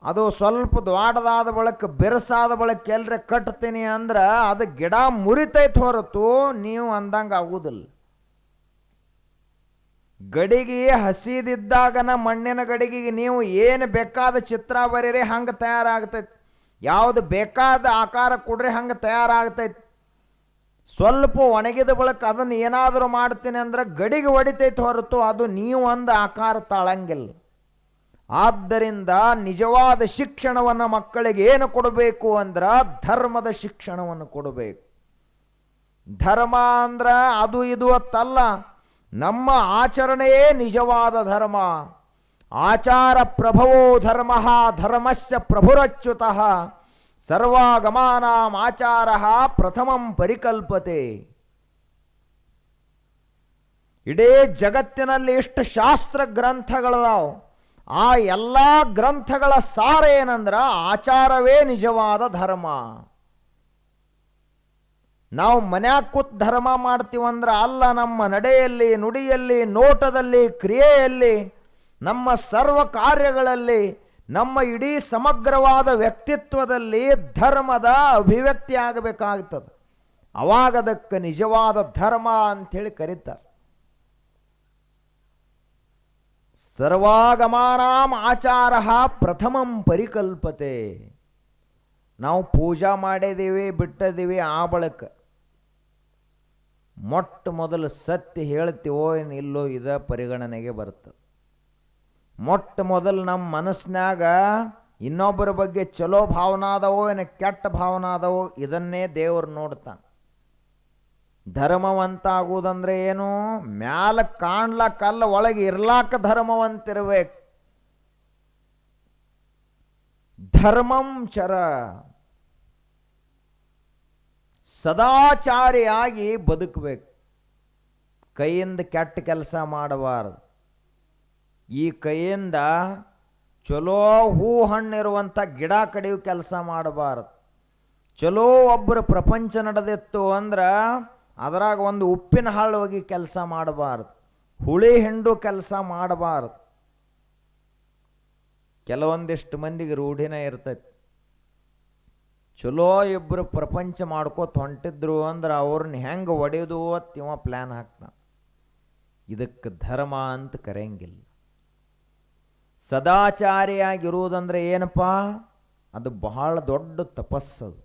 ಅದು ಸ್ವಲ್ಪ ದ್ವಾಡದಾದ ಬಳಿಕ ಬೆರಸಾದ ಬಳಿಕ ಎಲ್ರೆ ಕಟ್ತೀನಿ ಅಂದ್ರೆ ಅದು ಗಿಡ ಮುರಿತೈತೆ ಹೊರತು ನೀವು ಅಂದಂಗೆ ಆಗುವುದಿಲ್ಲ. ಗಡಿಗೆ ಹಸಿದಿದ್ದಾಗನ ಮಣ್ಣಿನ ಗಡಿಗೆಗೆ ನೀವು ಏನು ಬೇಕಾದ ಚಿತ್ರ ಬರೀರಿ ಹಂಗೆ ತಯಾರಾಗ್ತೈತಿ. ಯಾವುದು ಬೇಕಾದ ಆಕಾರ ಕೊಡ್ರಿ ಹಂಗೆ ತಯಾರಾಗ್ತೈತಿ. ಸ್ವಲ್ಪ ಒಣಗಿದ ಬಳಿಕ ಅದನ್ನು ಏನಾದರೂ ಮಾಡ್ತೀನಿ ಅಂದ್ರೆ ಗಡಿಗೆ ಹೊಡಿತೈತೆ ಹೊರತು ಅದು ನೀವು ಅಂದ ಆಕಾರ ತಾಳಂಗಿಲ್ಲ. ಆದ್ದರಿಂದ ನಿಜವಾದ ಶಿಕ್ಷಣವನ್ನು ಮಕ್ಕಳಿಗೆ ಏನು ಕೊಡಬೇಕು ಅಂದ್ರೆ ಧರ್ಮದ ಶಿಕ್ಷಣವನ್ನು ಕೊಡಬೇಕು. ಧರ್ಮ ಅಂದ್ರೆ ಅದು ಇದು ಅತ್ತಲ್ಲ, ನಮ್ಮ ಆಚರಣೆಯೇ ನಿಜವಾದ ಧರ್ಮ. ಆಚಾರ ಪ್ರಭವೋ ಧರ್ಮ, ಧರ್ಮಸ್ಯ ಪ್ರಭುರಚ್ಯುತಃ, ಸರ್ವಾಗಮಾನಾಂ ಆಚಾರ ಪ್ರಥಮಂ ಪರಿಕಲ್ಪತೆ. ಇಡೀ ಜಗತ್ತಿನಲ್ಲಿ ಇಷ್ಟು ಶಾಸ್ತ್ರ ಗ್ರಂಥಗಳದಾವು. ಆ ಎಲ್ಲ ಗ್ರಂಥಗಳ ಸಾರ ಏನಂದ್ರ ಆಚಾರವೇ ನಿಜವಾದ ಧರ್ಮ. ನಾವು ಮನ್ಯಾಗ ಕೂತ್ ಧರ್ಮ ಮಾಡ್ತೀವಂದ್ರೆ ಅಲ್ಲ, ನಮ್ಮ ನಡೆಯಲ್ಲಿ, ನುಡಿಯಲ್ಲಿ, ನೋಟದಲ್ಲಿ, ಕ್ರಿಯೆಯಲ್ಲಿ, ನಮ್ಮ ಸರ್ವ ಕಾರ್ಯಗಳಲ್ಲಿ, ನಮ್ಮ ಇಡೀ ಸಮಗ್ರವಾದ ವ್ಯಕ್ತಿತ್ವದಲ್ಲಿ ಧರ್ಮದ ಅಭಿವ್ಯಕ್ತಿ ಆಗಬೇಕಾಗ್ತದೆ. ಅವಾಗ ಅದಕ್ಕೆ ನಿಜವಾದ ಧರ್ಮ ಅಂಥೇಳಿ ಕರೀತಾರೆ. ಸರ್ವಾಗಮಾನಾಂ ಆಚಾರ ಪ್ರಥಮಂ ಪರಿಕಲ್ಪತೆ. ನಾವು ಪೂಜಾ ಮಾಡಿದ್ದೀವಿ ಬಿಟ್ಟಿದ್ದೀವಿ, ಆ ಬಳಿಕ ಮೊಟ್ಟ ಮೊದಲು ಸತ್ಯ ಹೇಳ್ತೀವೋ ಇಲ್ಲೋ ಇದ ಪರಿಗಣನೆಗೆ ಬರ್ತದೆ. ಮೊಟ್ಟ ಮೊದಲು ನಮ್ಮ ಮನಸ್ಸಿನಾಗ ಇನ್ನೊಬ್ಬರ ಬಗ್ಗೆ ಚಲೋ ಭಾವನಾ ಅದವೋ ಏನು ಕೆಟ್ಟ ಭಾವನಾ ಅದವೋ ಇದನ್ನೇ ದೇವರು ನೋಡ್ತಾನೆ. ಧರ್ಮವಂತ ಆಗುವುದಂದ್ರೆ ಏನು? ಮ್ಯಾಲ ಕಾಣ್ಲಕ್ಕಲ್ಲ, ಒಳಗೆ ಇರ್ಲಾಕ ಧರ್ಮವಂತಿರ್ಬೇಕು. ಧರ್ಮಂ ಚರ, ಸದಾಚಾರಿಯಾಗಿ ಬದುಕಬೇಕು. ಕೈಯಿಂದ ಕೆಟ್ಟ ಕೆಲಸ ಮಾಡಬಾರದು. ಈ ಕೈಯಿಂದ ಚಲೋ ಹೂ ಹಣ್ಣಿರುವಂಥ ಗಿಡ ಕಡಿಯೋ ಕೆಲಸ ಮಾಡಬಾರದು. ಚಲೋ ಒಬ್ಬರ ಪ್ರಪಂಚ ನಡೆದಿತ್ತು ಅಂದ್ರೆ ಅದರಾಗ ಒಂದು ಉಪ್ಪಿನ ಹಾಳು ಹೋಗಿ ಕೆಲಸ ಮಾಡಬಾರದು. ಹುಳಿ ಹಿಂಡು ಕೆಲಸ ಮಾಡಬಾರದು. ಕೆಲವೊಂದಿಷ್ಟು ಮಂದಿಗೆ ರೂಢಿನ ಇರ್ತೈತಿ. ಚಲೋ ಇಬ್ಬರು ಪ್ರಪಂಚ ಮಾಡ್ಕೋತ ಹೊಂಟಿದ್ರು ಅಂದ್ರೆ ಅವ್ರನ್ನ ಹೆಂಗೆ ಒಡೆಯೋದು ಅಂತ ಇವ ಪ್ಲ್ಯಾನ್ ಹಾಕ್ತಾನೆ. ಇದಕ್ಕೆ ಧರ್ಮ ಅಂತ ಕರೆಯಂಗಿಲ್ಲ. ಸದಾಚಾರಿಯಾಗಿರುವುದಂದ್ರೆ ಏನಪ್ಪ? ಅದು ಬಹಳ ದೊಡ್ಡ ತಪಸ್ಸದು.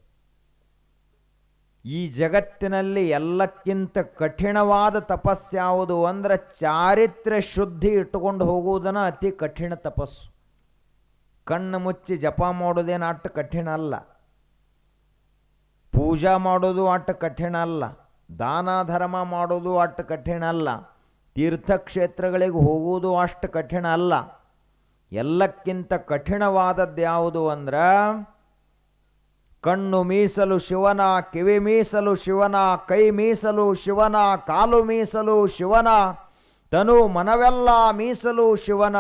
ಈ ಜಗತ್ತಿನಲ್ಲಿ ಎಲ್ಲಕ್ಕಿಂತ ಕಠಿಣವಾದ ತಪಸ್ಯಾವುದು ಅಂದ್ರೆ ಚಾರಿತ್ರ್ಯ ಶುದ್ಧಿ ಇಟ್ಟುಕೊಂಡು ಹೋಗುವುದನ್ನು ಅತಿ ಕಠಿಣ ತಪಸ್ಸು. ಕಣ್ಣು ಮುಚ್ಚಿ ಜಪ ಮಾಡೋದೇನು ಅಷ್ಟು ಕಠಿಣ ಅಲ್ಲ, ಪೂಜಾ ಮಾಡೋದು ಅಷ್ಟು ಕಠಿಣ ಅಲ್ಲ, ದಾನ ಧರ್ಮ ಮಾಡೋದು ಅಷ್ಟು ಕಠಿಣ ಅಲ್ಲ, ತೀರ್ಥಕ್ಷೇತ್ರಗಳಿಗೆ ಹೋಗುವುದು ಅಷ್ಟು ಕಠಿಣ ಅಲ್ಲ. ಎಲ್ಲಕ್ಕಿಂತ ಕಠಿಣವಾದದ್ದು ಯಾವುದು ಅಂದ್ರೆ ಕಣ್ಣು ಮೀಸಲು ಶಿವನ, ಕಿವಿ ಮೀಸಲು ಶಿವನ, ಕೈ ಮೀಸಲು ಶಿವನ, ಕಾಲು ಮೀಸಲು ಶಿವನ, ತನು ಮನವೆಲ್ಲ ಮೀಸಲು ಶಿವನ.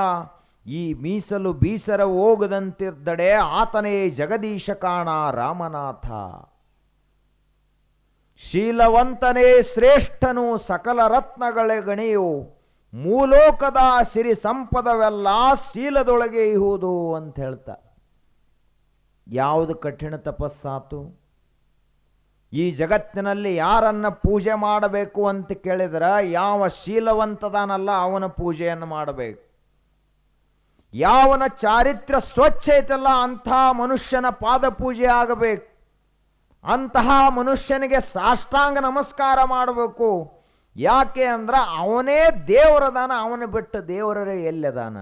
ಈ ಮೀಸಲು ಬೀಸರ ಹೋಗದಂತಿದ್ದಡೆ ಆತನೇ ಜಗದೀಶ ಕಾಣ ರಾಮನಾಥ. ಶೀಲವಂತನೇ ಶ್ರೇಷ್ಠನು ಸಕಲ ರತ್ನಗಳ ಗಣಿಯು, ಮೂಲೋಕದ ಸಿರಿ ಸಂಪದವೆಲ್ಲ ಶೀಲದೊಳಗೆ ಇಹುದು ಅಂತ ಹೇಳ್ತಾ. ಯಾವುದು ಕಠಿಣ ತಪಸ್ಸಾತು? ಈ ಜಗತ್ತಿನಲ್ಲಿ ಯಾರನ್ನ ಪೂಜೆ ಮಾಡಬೇಕು ಅಂತ ಕೇಳಿದ್ರೆ ಯಾವ ಶೀಲವಂತದಾನಲ್ಲ ಅವನ ಪೂಜೆಯನ್ನು ಮಾಡಬೇಕು. ಯಾವನ ಚಾರಿತ್ರ್ಯ ಸ್ವಚ್ಛ ಐತಲ್ಲ ಅಂಥ ಮನುಷ್ಯನ ಪಾದ ಪೂಜೆ ಆಗಬೇಕು. ಅಂತಹ ಮನುಷ್ಯನಿಗೆ ಸಾಷ್ಟಾಂಗ ನಮಸ್ಕಾರ ಮಾಡಬೇಕು. ಯಾಕೆ ಅಂದ್ರೆ ಅವನೇ ದೇವರದಾನ, ಅವನ ಬಿಟ್ಟು ದೇವರೇ ಎಲ್ಲದಾನ.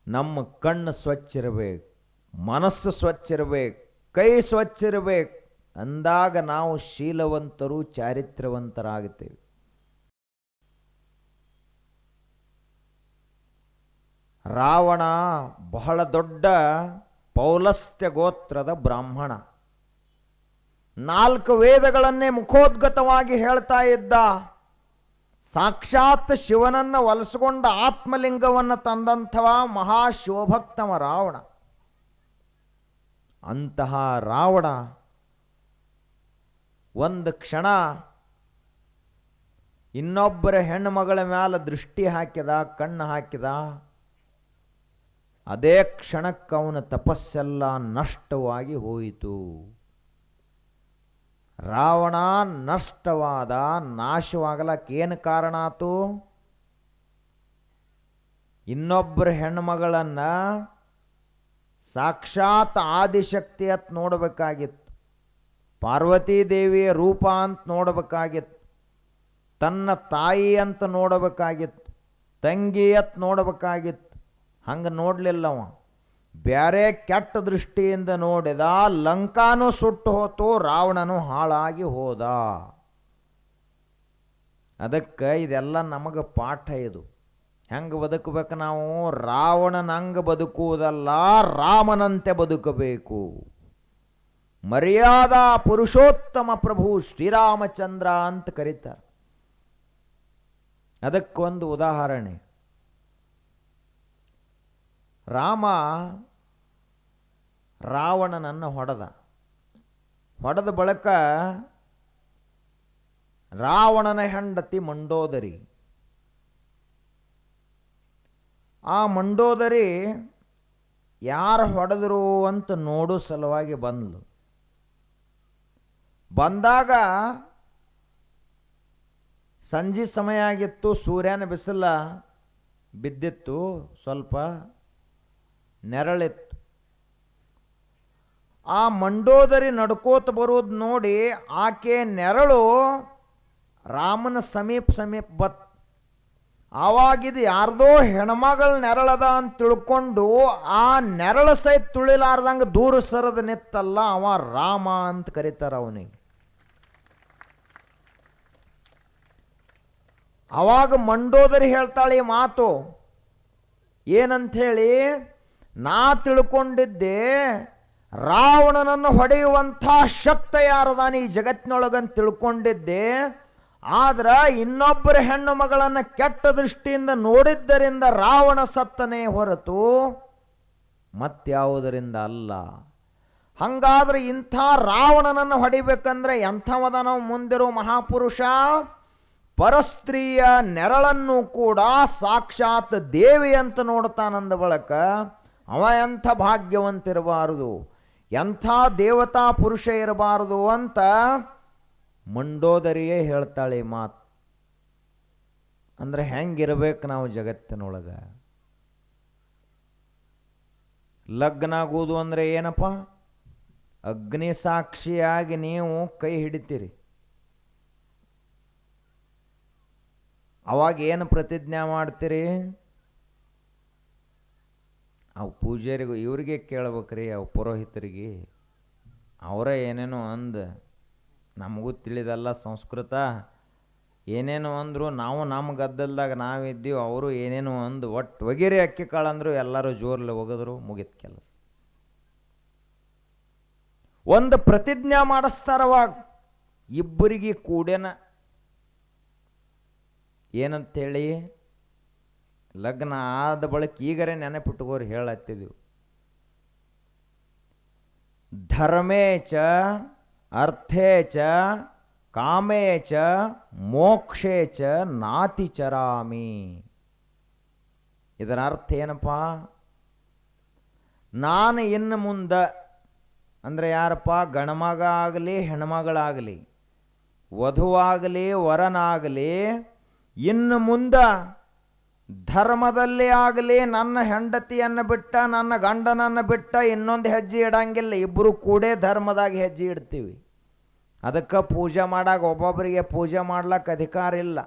ನಮ್ಮ ಕಣ್ಣು ಸ್ವಚ್ಛ ಇರಬೇಕು, ಮನಸ್ಸು ಸ್ವಚ್ಛ ಇರಬೇಕು, ಕೈ ಸ್ವಚ್ಛ ಇರಬೇಕು. ಅಂದಾಗ ನಾವು ಶೀಲವಂತರು, ಚಾರಿತ್ರ್ಯವಂತರಾಗುತ್ತೇವೆ. ರಾವಣ ಬಹಳ ದೊಡ್ಡ ಪೌಲಸ್ತ್ಯ ಗೋತ್ರದ ಬ್ರಾಹ್ಮಣ. 4 ವೇದಗಳನ್ನೇ ಮುಖೋದ್ಗತವಾಗಿ ಹೇಳ್ತಾ ಇದ್ದ. ಸಾಕ್ಷಾತ್ ಶಿವನನ್ನ ಒಲಿಸಿಕೊಂಡ ಆತ್ಮಲಿಂಗವನ್ನು ತಂದಂಥವ ಮಹಾಶಿವಭಕ್ತವ ರಾವಣ. ಅಂತಹ ರಾವಣ ಒಂದು ಕ್ಷಣ ಇನ್ನೊಬ್ಬರ ಹೆಣ್ಣು ಮಗಳ ಮೇಲೆ ದೃಷ್ಟಿ ಹಾಕಿದ, ಕಣ್ಣು ಹಾಕಿದ. ಅದೇ ಕ್ಷಣಕ್ಕೆ ಅವನ ತಪಸ್ಸೆಲ್ಲ ನಷ್ಟವಾಗಿ ಹೋಯಿತು. ರಾವಣ ನಷ್ಟವಾದ, ನಾಶವಾಗಲಕ್ಕೆ ಏನು ಕಾರಣ ಆತು? ಇನ್ನೊಬ್ಬರ ಹೆಣ್ಮಗಳನ್ನ ಸಾಕ್ಷಾತ್ ಆದಿಶಕ್ತಿ ಅಂತ ನೋಡಬೇಕಾಗಿತ್ತು, ಪಾರ್ವತೀ ದೇವಿಯ ರೂಪ ಅಂತ ನೋಡಬೇಕಾಗಿತ್ತು, ತನ್ನ ತಾಯಿ ಅಂತ ನೋಡಬೇಕಾಗಿತ್ತು, ತಂಗಿ ಅಂತ ನೋಡಬೇಕಾಗಿತ್ತು. ಹಂಗೆ ನೋಡಲಿಲ್ಲವ. ಬ್ಯಾರೆ ಕೆಟ್ಟ ದೃಷ್ಟಿಯಿಂದ ನೋಡಿದ. ಲಂಕಾನು ಸುಟ್ಟು ಹೋತು, ರಾವಣನು ಹಾಳಾಗಿ ಹೋದ. ಅದಕ್ಕೆ ಇದೆಲ್ಲ ನಮಗೆ ಪಾಠ. ಇದು ಹೆಂಗೆ ಬದುಕಬೇಕು ನಾವು? ರಾವಣನಂಗೆ ಬದುಕುವುದಲ್ಲ, ರಾಮನಂತೆ ಬದುಕಬೇಕು. ಮರ್ಯಾದಾ ಪುರುಷೋತ್ತಮ ಪ್ರಭು ಶ್ರೀರಾಮಚಂದ್ರ ಅಂತ ಕರೀತಾರೆ. ಅದಕ್ಕೊಂದು ಉದಾಹರಣೆ. ರಾಮ ರಾವಣನನ್ನು ಹೊಡೆದ ಬಳಿಕ ರಾವಣನ ಹೆಂಡತಿ ಮಂಡೋದರಿ. ಆ ಮಂಡೋದರಿ ಯಾರು ಹೊಡೆದರು ಅಂತ ನೋಡೋ ಸಲುವಾಗಿ ಬಂದ್ಲು. ಬಂದಾಗ ಸಂಜೆ ಸಮಯ ಆಗಿತ್ತು, ಸೂರ್ಯನ ಬಿಸಿಲ ಬಿದ್ದಿತ್ತು, ಸ್ವಲ್ಪ ನೆರಳಿತ್ತು. ಆ ಮಂಡೋದರಿ ನಡ್ಕೋತ ಬರೋದು ನೋಡಿ ಆಕೆ ನೆರಳು ರಾಮನ ಸಮೀಪ ಬತ್. ಆವಾಗಿದು ಯಾರ್ದೋ ಹೆಣ್ಮಗಳ ನೆರಳದ ಅಂತ ತಿಳ್ಕೊಂಡು ಆ ನೆರಳು ಸಹಿತ ತುಳಿಲಾರ್ದಂಗೆ ದೂರ ಸರದ ನಿತ್ತಲ್ಲ, ಅವ ರಾಮ ಅಂತ ಕರೀತಾರ ಅವನಿಗೆ. ಅವಾಗ ಮಂಡೋದರಿ ಹೇಳ್ತಾಳೆ ಈ ಮಾತು ಏನಂತ ಹೇಳಿ, ನಾ ತಿಳ್ಕೊಂಡಿದ್ದೆ ರಾವಣನನ್ನು ಹೊಡೆಯುವಂಥ ಶಕ್ತಿ ಯಾರದಾನ ಈ ಜಗತ್ತಿನೊಳಗಂತ ತಿಳ್ಕೊಂಡಿದ್ದೆ. ಆದ್ರೆ ಇನ್ನೊಬ್ಬರ ಹೆಣ್ಣು ಮಗಳನ್ನು ಕೆಟ್ಟ ದೃಷ್ಟಿಯಿಂದ ನೋಡಿದ್ದರಿಂದ ರಾವಣ ಸತ್ತನೇ ಹೊರತು ಮತ್ಯಾವುದರಿಂದ ಅಲ್ಲ. ಹಂಗಾದ್ರೆ ಇಂಥ ರಾವಣನನ್ನು ಹೊಡಿಬೇಕಂದ್ರೆ ಎಂಥವದ ನಾವು ಮುಂದಿರೋ ಮಹಾಪುರುಷ? ಪರಸ್ತ್ರೀಯ ನೆರಳನ್ನು ಕೂಡ ಸಾಕ್ಷಾತ್ ದೇವಿ ಅಂತ ನೋಡ್ತಾನಂದ ಬಳಕ ಅವ ಎಂಥ ಭಾಗ್ಯವಂತಿರಬಾರದು, ಎಂಥ ದೇವತಾ ಪುರುಷ ಇರಬಾರದು ಅಂತ ಮಂಡೋದರಿಯೇ ಹೇಳ್ತಾಳೆ ಮಾತು. ಅಂದ್ರೆ ಹೆಂಗಿರ್ಬೇಕು ನಾವು ಜಗತ್ತಿನೊಳಗ? ಲಗ್ನ ಆಗುವುದು ಅಂದರೆ ಏನಪ್ಪ? ಅಗ್ನಿ ಸಾಕ್ಷಿಯಾಗಿ ನೀವು ಕೈ ಹಿಡಿತೀರಿ. ಅವಾಗ ಏನು ಪ್ರತಿಜ್ಞೆ ಮಾಡ್ತೀರಿ? ಅವು ಪೂಜಾರಿಗೂ ಇವ್ರಿಗೆ ಕೇಳ್ಬೇಕ್ರಿ, ಅವು ಪುರೋಹಿತರಿಗೆ. ಅವರೇ ಏನೇನೋ ಅಂದು ನಮಗೂ ತಿಳಿದಲ್ಲ ಸಂಸ್ಕೃತ. ಏನೇನೋ ಅಂದರು, ನಾವು ನಮ್ಮ ಗದ್ದಲ್ದಾಗ ನಾವಿದ್ದೀವಿ, ಅವರು ಏನೇನೋ ಅಂದು ಒಟ್ಟು ಒಗಿರಿ ಅಕ್ಕಿ ಕಾಳಂದ್ರು ಎಲ್ಲರೂ ಜೋರ್ಲಿ ಒಗೆದ್ರು, ಮುಗಿತು ಕೆಲಸ. ಒಂದು ಪ್ರತಿಜ್ಞೆ ಮಾಡಿಸ್ತಾರವಾಗ ಇಬ್ಬರಿಗೆ ಕೂಡೇನ. ಏನಂತೇಳಿ? ಲಗ್ನ ಆದ ಬಳಿಕ ಈಗರೇ ನೆನಪಿಟ್ಟುಕೋರಿ ಹೇಳತ್ತಿದ್ದೀವಿ. ಧರ್ಮೇ ಚ ಅರ್ಥೇ ಚ ಕಾಮೇ ಚ ಮೋಕ್ಷೇ ಚ ನಾತಿ ಚರಾಮಿ. ಇದರ ಅರ್ಥ ಏನಪ್ಪ? ನಾನು ಇನ್ನು ಮುಂದೆ ಅಂದರೆ ಯಾರಪ್ಪ? ಗಣಮಗ ಆಗಲಿ ಹೆಣ್ಮಗಳಾಗಲಿ, ವಧುವಾಗಲಿ ವರನಾಗಲಿ, ಇನ್ನು ಮುಂದೆ ಧರ್ಮದಲ್ಲಿ ಆಗಲಿ ನನ್ನ ಹೆಂಡತಿಯನ್ನು ಬಿಟ್ಟ ನನ್ನ ಗಂಡನನ್ನು ಬಿಟ್ಟ ಇನ್ನೊಂದು ಹೆಜ್ಜೆ ಇಡಂಗಿಲ್ಲ. ಇಬ್ಬರು ಕೂಡೇ ಧರ್ಮದಾಗ ಹೆಜ್ಜೆ ಇಡ್ತೀವಿ. ಅದಕ್ಕೆ ಪೂಜೆ ಮಾಡಾಕ ಒಬ್ಬೊಬ್ಬರಿಗೆ ಪೂಜೆ ಮಾಡ್ಲಿಕ್ಕೆ ಅಧಿಕಾರ ಇಲ್ಲ.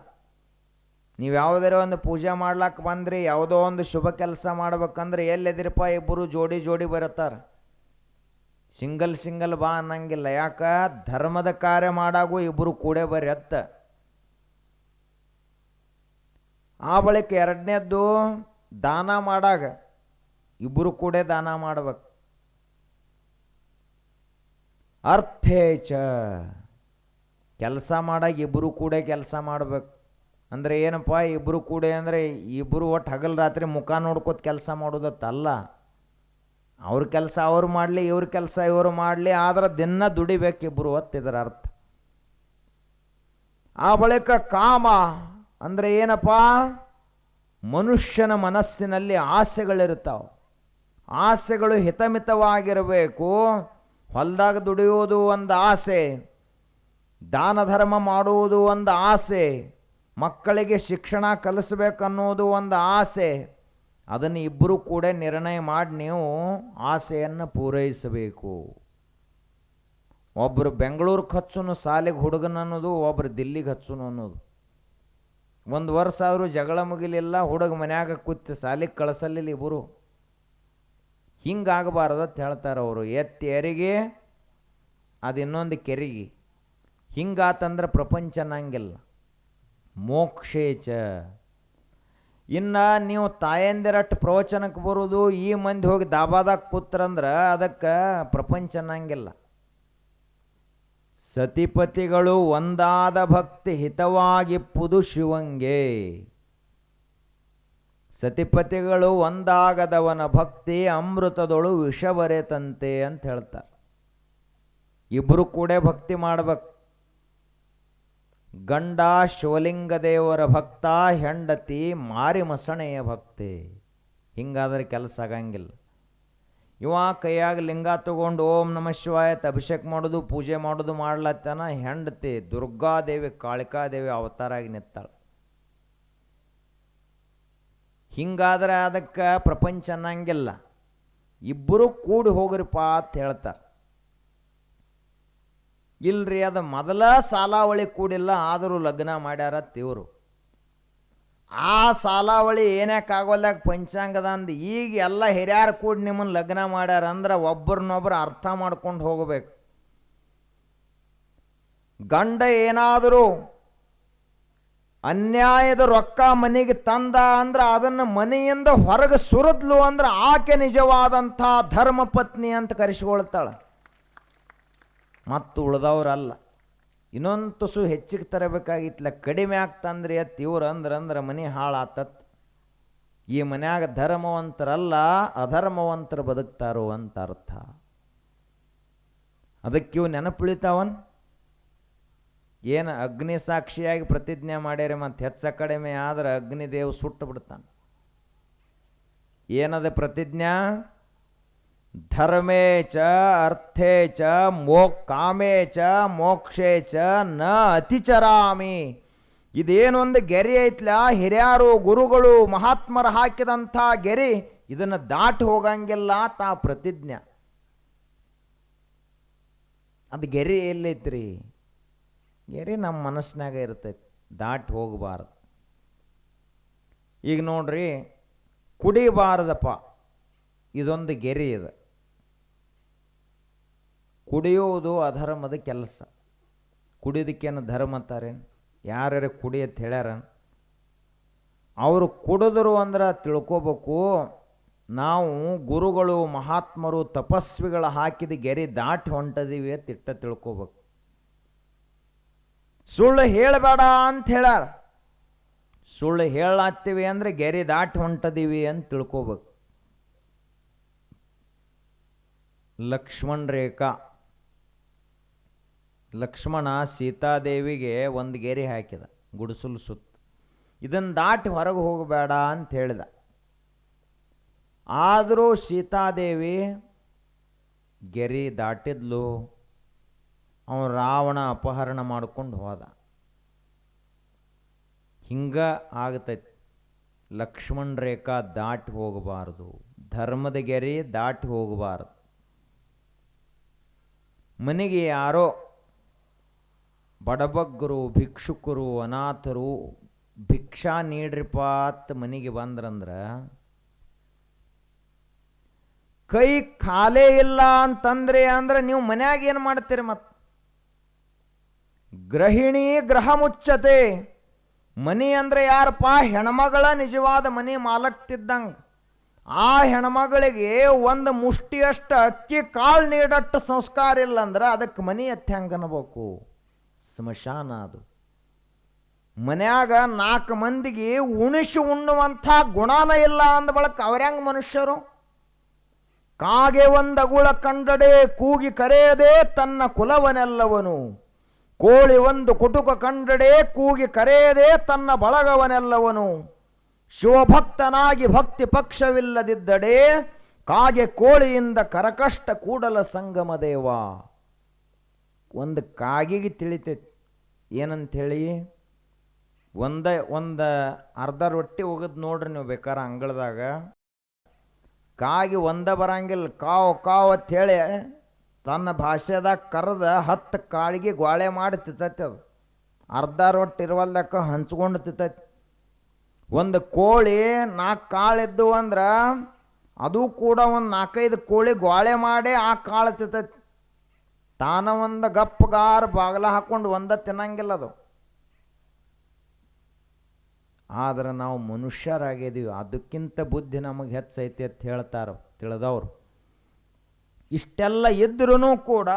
ನೀವು ಯಾವುದಾರ ಒಂದು ಪೂಜೆ ಮಾಡ್ಲಿಕ್ಕೆ ಬಂದ್ರಿ, ಯಾವುದೋ ಒಂದು ಶುಭ ಕೆಲಸ ಮಾಡ್ಬೇಕಂದ್ರೆ ಎಲ್ಲಿದಿರಪ್ಪ ಇಬ್ಬರು ಜೋಡಿ ಜೋಡಿ ಬರುತ್ತಾರೆ. ಸಿಂಗಲ್ ಸಿಂಗಲ್ ಬಾ ಅನ್ನಂಗಿಲ್ಲ. ಯಾಕ? ಧರ್ಮದ ಕಾರ್ಯ ಮಾಡಾಗೂ ಇಬ್ಬರು ಕೂಡೇ ಬರ್ರಿ ಅತ್ತ. ಆ ಬಳಿಕ ಎರಡನೇದ್ದು ದಾನ ಮಾಡಾಗ ಇಬ್ಬರು ಕೂಡ ದಾನ ಮಾಡ್ಬೇಕು. ಅರ್ಥೇಚ ಕೆಲಸ ಮಾಡಾಗ ಇಬ್ಬರು ಕೂಡ ಕೆಲಸ ಮಾಡ್ಬೇಕು. ಅಂದರೆ ಏನಪ್ಪ? ಇಬ್ಬರು ಕೂಡ ಅಂದರೆ ಇಬ್ಬರು ಒಟ್ಟು ಹಗಲು ರಾತ್ರಿ ಮುಖ ನೋಡ್ಕೋತ ಕೆಲಸ ಮಾಡೋದತ್ತಲ್ಲ. ಅವ್ರ ಕೆಲಸ ಅವ್ರು ಮಾಡಲಿ, ಇವ್ರ ಕೆಲಸ ಇವರು ಮಾಡಲಿ, ಆದ್ರೆ ದಿನ ದುಡಿಬೇಕು ಇಬ್ಬರು ಹೊತ್ತು, ಇದರ ಅರ್ಥ. ಆ ಬಳಿಕ ಕಾಮ ಅಂದರೆ ಏನಪ್ಪ? ಮನುಷ್ಯನ ಮನಸ್ಸಿನಲ್ಲಿ ಆಸೆಗಳಿರ್ತಾವೆ. ಆಸೆಗಳು ಹಿತಮಿತವಾಗಿರಬೇಕು. ಹೊಲದಾಗ ದುಡಿಯುವುದು ಒಂದು ಆಸೆ, ದಾನ ಧರ್ಮ ಮಾಡುವುದು ಒಂದು ಆಸೆ, ಮಕ್ಕಳಿಗೆ ಶಿಕ್ಷಣ ಕಲಿಸಬೇಕನ್ನೋದು ಒಂದು ಆಸೆ. ಅದನ್ನು ಇಬ್ಬರು ಕೂಡ ನಿರ್ಣಯ ಮಾಡಿ ನೀವು ಆಸೆಯನ್ನು ಪೂರೈಸಬೇಕು. ಒಬ್ಬರು ಬೆಂಗಳೂರಿಗೆ ಹಚ್ಚುನು ಸಾಲಿಗೆ ಹುಡುಗನ ಅನ್ನೋದು, ಒಬ್ಬರು ದಿಲ್ಲಿಗೆ ಹಚ್ಚುನು ಅನ್ನೋದು. ಒಂದು ವರ್ಷ ಆದರೂ ಜಗಳ ಮುಗಿಲಿಲ್ಲ, ಹುಡುಗ ಮನ್ಯಾಗ ಕೂತು ಸಾಲಿಗೆ ಕಳಿಸಲಿಲ್ಲ ಇಬ್ಬರು. ಹಿಂಗಾಗಬಾರ್ದತ್ ಹೇಳ್ತಾರೆ ಅವರು. ಎತ್ತಿ ಎರಿಗೆ ಅದು ಇನ್ನೊಂದು ಕೆರಿಗೆ. ಹಿಂಗಾತಂದ್ರೆ ಪ್ರಪಂಚ ಅನ್ನಂಗಿಲ್ಲ. ಮೋಕ್ಷೇಚ. ಇನ್ನು ನೀವು ತಾಯಂದಿರಟ್ಟು ಪ್ರವಚನಕ್ಕೆ ಬರೋದು, ಈ ಮಂದಿ ಹೋಗಿ ದಾಬಾದಾಗ ಕೂತ್ರಂದ್ರೆ ಅದಕ್ಕೆ ಪ್ರಪಂಚ ಅನ್ನಂಗಿಲ್ಲ. ಸತಿಪತಿಗಳು ಒಂದಾದ ಭಕ್ತಿ ಹಿತವಾಗಿಪ್ಪುದು ಶಿವಂಗೆ. ಸತಿಪತಿಗಳು ಒಂದಾಗದವನ ಭಕ್ತಿ ಅಮೃತದೊಳು ವಿಷ ಬರೆತಂತೆ ಅಂತ ಹೇಳ್ತಾರೆ. ಇಬ್ಬರು ಕೂಡ ಭಕ್ತಿ ಮಾಡ್ಬೇಕು. ಗಂಡ ಶಿವಲಿಂಗ ದೇವರ ಭಕ್ತ, ಹೆಂಡತಿ ಮಾರಿ ಮಸಣೆಯ ಭಕ್ತಿ. ಹಿಂಗಾದ್ರೆ ಕೆಲಸ ಆಗಂಗಿಲ್ಲ. ಇವ ಕೈಯಾಗ ಲಿಂಗ ತಗೊಂಡು ಓಂ ನಮಃ ಶಿವಾಯ ಅಭಿಷೇಕ ಮಾಡೋದು ಪೂಜೆ ಮಾಡೋದು ಮಾಡ್ಲತ್ತಾನ. ಹೆಂಡತಿ ದುರ್ಗಾದೇವಿ ಕಾಳಿಕಾದೇವಿ ಅವತಾರಾಗಿ ನಿತ್ತಾಳ. ಹಿಂಗಾದ್ರೆ ಅದಕ್ಕೆ ಪ್ರಪಂಚ ಅನ್ನಂಗಿಲ್ಲ. ಇಬ್ಬರು ಕೂಡಿ ಹೋಗ್ರಿಪ್ಪ ಅಂತ ಹೇಳ್ತಾರೆ. ಇಲ್ರಿ, ಅದು ಮೊದಲ ಸಾಲಾವಳಿ ಕೂಡಿಲ್ಲ, ಆದರೂ ಲಗ್ನ ಮಾಡ್ಯಾರ ಇವರು. ಆ ಸಾಲಾವಳಿ ಏನಕ್ಕಾಗೋಲ್ದಾಗ ಪಂಚಾಂಗದ ಅಂದು ಈಗ ಎಲ್ಲ ಹಿರಿಯಾರು ಕೂಡಿ ನಿಮ್ಮನ್ನು ಲಗ್ನ ಮಾಡ್ಯಾರ ಅಂದ್ರೆ ಒಬ್ಬರನ್ನೊಬ್ಬರು ಅರ್ಥ ಮಾಡ್ಕೊಂಡು ಹೋಗಬೇಕು. ಗಂಡ ಏನಾದರೂ ಅನ್ಯಾಯದ ರೊಕ್ಕ ಮನೆಗೆ ತಂದ ಅಂದ್ರೆ ಅದನ್ನು ಮನೆಯಿಂದ ಹೊರಗೆ ಸುರಿದ್ಲು ಅಂದ್ರೆ ಆಕೆ ನಿಜವಾದಂಥ ಧರ್ಮ ಪತ್ನಿ ಅಂತ ಕರೆಸಿಕೊಳ್ತಾಳೆ, ಮತ್ತು ಉಳ್ದವ್ರಲ್ಲ. ಇನ್ನೊಂದು ತುಸು ಹೆಚ್ಚಿಗೆ ತರಬೇಕಾಗಿತ್ತಲ್ಲ, ಕಡಿಮೆ ಆಗ್ತಂದ್ರಿ ಅತ್ ಇವ್ರು ಅಂದ್ರೆ ಮನೆ ಹಾಳಾತತ್. ಈ ಮನ್ಯಾಗ ಧರ್ಮವಂತರಲ್ಲ ಅಧರ್ಮವಂತರು ಬದುಕ್ತಾರೋ ಅಂತ ಅರ್ಥ. ಅದಕ್ಕೆ ಇವು ನೆನಪುಳಿತಾವನ್. ಏನು ಅಗ್ನಿ ಸಾಕ್ಷಿಯಾಗಿ ಪ್ರತಿಜ್ಞೆ ಮಾಡ್ಯಾರ, ಮತ್ತು ಹೆಚ್ಚ ಕಡಿಮೆ ಆದ್ರೆ ಅಗ್ನಿದೇವ್ ಸುಟ್ಟು ಬಿಡ್ತಾನೆ. ಏನದ ಪ್ರತಿಜ್ಞಾ? ಧರ್ಮೇ ಚ ಅರ್ಥೇ ಚ ಕಾಮೇ ಚ ಮೋಕ್ಷೇ ಚ ನ ಅತಿಚರಾಮಿ. ಇದೇನೊಂದು ಗೆರೆ ಐತ್ಲ, ಹಿರಿಯರು ಗುರುಗಳು ಮಹಾತ್ಮರು ಹಾಕಿದಂಥ ಗೆರೆ ಇದನ್ನು ದಾಟಿ ಹೋಗಂಗಿಲ್ಲ ತಾ ಪ್ರತಿಜ್ಞೆ. ಅದು ಗೆರೆ ಎಲ್ಲೈತ್ರಿ? ಗೆರೆ ನಮ್ಮ ಮನಸ್ಸಿನಾಗ ಇರ್ತೈತಿ, ದಾಟಿ ಹೋಗಬಾರ್ದು. ಈಗ ನೋಡ್ರಿ, ಕುಡಿಬಾರ್ದಪ್ಪ, ಇದೊಂದು ಗೆರೆ ಇದೆ. ಕುಡಿಯೋದು ಅಧರ್ಮದ ಕೆಲಸ. ಕುಡಿಯೋದಕ್ಕೇನು ಧರ್ಮ ಅಂತಾರೇನು? ಯಾರ್ಯಾರು ಕುಡಿ ಅಂತ ಹೇಳ್ಯಾರ? ಅವರು ಕುಡಿದ್ರು ಅಂದ್ರೆ ತಿಳ್ಕೋಬೇಕು, ನಾವು ಗುರುಗಳು ಮಹಾತ್ಮರು ತಪಸ್ವಿಗಳು ಹಾಕಿದ ಗೆರೆ ದಾಟಿ ಹೊಂಟದೀವಿ ಅಂತ ಇಟ್ಟ ತಿಳ್ಕೋಬೇಕು. ಸುಳ್ಳು ಹೇಳಬೇಡ ಅಂತ ಹೇಳ್ಯಾರ. ಸುಳ್ಳು ಹೇಳತ್ತೀವಿ ಅಂದ್ರೆ ಗೆರೆ ದಾಟಿ ಹೊಂಟದೀವಿ ಅಂತ ತಿಳ್ಕೋಬೇಕು. ಲಕ್ಷ್ಮಣ ರೇಖಾ, ಲಕ್ಷ್ಮಣ ಸೀತಾದೇವಿಗೆ ಒಂದು ಗೆರೆ ಹಾಕಿದ ಗುಡಿಸಲು ಸುತ್ತ. ಇದನ್ನು ದಾಟಿ ಹೊರಗೆ ಹೋಗಬೇಡ ಅಂತ ಹೇಳಿದ. ಆದರೂ ಸೀತಾದೇವಿ ಗೆರೆ ದಾಟಿದ್ಲು. ಅವನು ರಾವಣ ಅಪಹರಣ ಮಾಡ್ಕೊಂಡು ಹೋದ. ಹಿಂಗ ಆಗತೈತಿ. ಲಕ್ಷ್ಮಣ ರೇಖಾ ದಾಟಿ ಹೋಗಬಾರದು, ಧರ್ಮದ ಗೆರೆ ದಾಟಿ ಹೋಗಬಾರದು. ಮನೆಗೆ ಯಾರೋ ಬಡಬಗ್ಗರು, ಭಿಕ್ಷುಕರು, ಅನಾಥರು ಭಿಕ್ಷಾ ನೀಡ್ರಿಪ್ಪ ಅಂತ ಮನೆಗೆ ಬಂದ್ರಂದ್ರೆ, ಕೈ ಖಾಲೇ ಇಲ್ಲ ಅಂತಂದ್ರೆ ಅಂದ್ರೆ ನೀವು ಮನ್ಯಾಗ ಏನು ಮಾಡ್ತೀರಿ? ಮತ್ತೆ ಗೃಹಿಣಿ ಗೃಹ ಮುಚ್ಚತೆ. ಮನಿ ಅಂದ್ರೆ ಯಾರಪ್ಪ? ಹೆಣ್ಮಗಳ ನಿಜವಾದ ಮನಿ ಮಾಲಕ್ತಿದ್ದಂಗೆ. ಆ ಹೆಣ್ಮಗಳಿಗೆ ಒಂದು ಮುಷ್ಟಿಯಷ್ಟು ಅಕ್ಕಿ ಕಾಳು ನೀಡಟ್ಟು ಸಂಸ್ಕಾರ ಇಲ್ಲ ಅಂದ್ರೆ ಅದಕ್ಕೆ ಮನಿ ಎತ್ತಿ ಹೆಂಗೆ ಅನ್ಬೇಕು? ಸ್ಮಶಾನ ಅದು. ಮನ್ಯಾಗ 4 ಮಂದಿಗೆ ಉಣಿಸಿ ಉಣ್ಣುವಂಥ ಗುಣನ ಇಲ್ಲ ಅಂದ ಬಳಕ ಅವ್ರ್ಯಾಂಗ ಮನುಷ್ಯರು? ಕಾಗೆ ಒಂದಗುಳ ಕಂಡಡೆ ಕೂಗಿ ಕರೆಯದೆ ತನ್ನ ಕುಲವನೆಲ್ಲವನು, ಕೋಳಿ ಒಂದು ಕುಟುಕ ಕಂಡಡೆ ಕೂಗಿ ಕರೆಯದೆ ತನ್ನ ಬಳಗವನೆಲ್ಲವನು, ಶಿವಭಕ್ತನಾಗಿ ಭಕ್ತಿ ಪಕ್ಷವಿಲ್ಲದಿದ್ದಡೆ ಕಾಗೆ ಕೋಳಿಯಿಂದ ಕರಕಷ್ಟ ಕೂಡಲ ಸಂಗಮ ದೇವ. ಒಂದು ಕಾಗಿಗೆ ತಿಳಿತೈತಿ ಏನಂಥೇಳಿ. ಒಂದು ಅರ್ಧ ರೊಟ್ಟಿ ಹೋಗದ್ ನೋಡ್ರಿ ನೀವು ಬೇಕಾರೆ ಅಂಗಳದಾಗ. ಕಾಗಿ ಬರಂಗಿಲ್ಲ, ಕಾವು ಕಾವು ಅಂಥೇಳಿ ತನ್ನ ಭಾಷೆದಾಗ ಕರೆದ 10 ಕಾಳಿಗೆ ಗ್ವಾಳೆ ಮಾಡಿ ತಿತ್ತೈತಿ. ಅದು ಅರ್ಧ ರೊಟ್ಟಿ ಇರುವಲ್ದಕ್ಕ ಹಂಚ್ಕೊಂಡು ತಿತ್ತೈತಿ. ಒಂದು ಕೋಳಿ 4 ಕಾಳಿದ್ದು ಅಂದ್ರೆ ಅದು ಕೂಡ ಒಂದು 4-5 ಕೋಳಿ ಗ್ವಾಳೆ ಮಾಡಿ ಆ ಕಾಳು ತಿತ್ತೈತಿ. ತಾನ ಒಂದು ಗಪ್ಪಗಾರ ಬಾಗಲ ಹಾಕೊಂಡು ತಿನ್ನಂಗಿಲ್ಲ ಅದು. ಆದ್ರೆ ನಾವು ಮನುಷ್ಯರಾಗಿದ್ದೀವಿ, ಅದಕ್ಕಿಂತ ಬುದ್ಧಿ ನಮಗೆ ಹೆಚ್ಚೈತಿ ಅಂತ ಹೇಳ್ತಾರ ತಿಳಿದವರು. ಇಷ್ಟೆಲ್ಲ ಇದ್ರೂ ಕೂಡ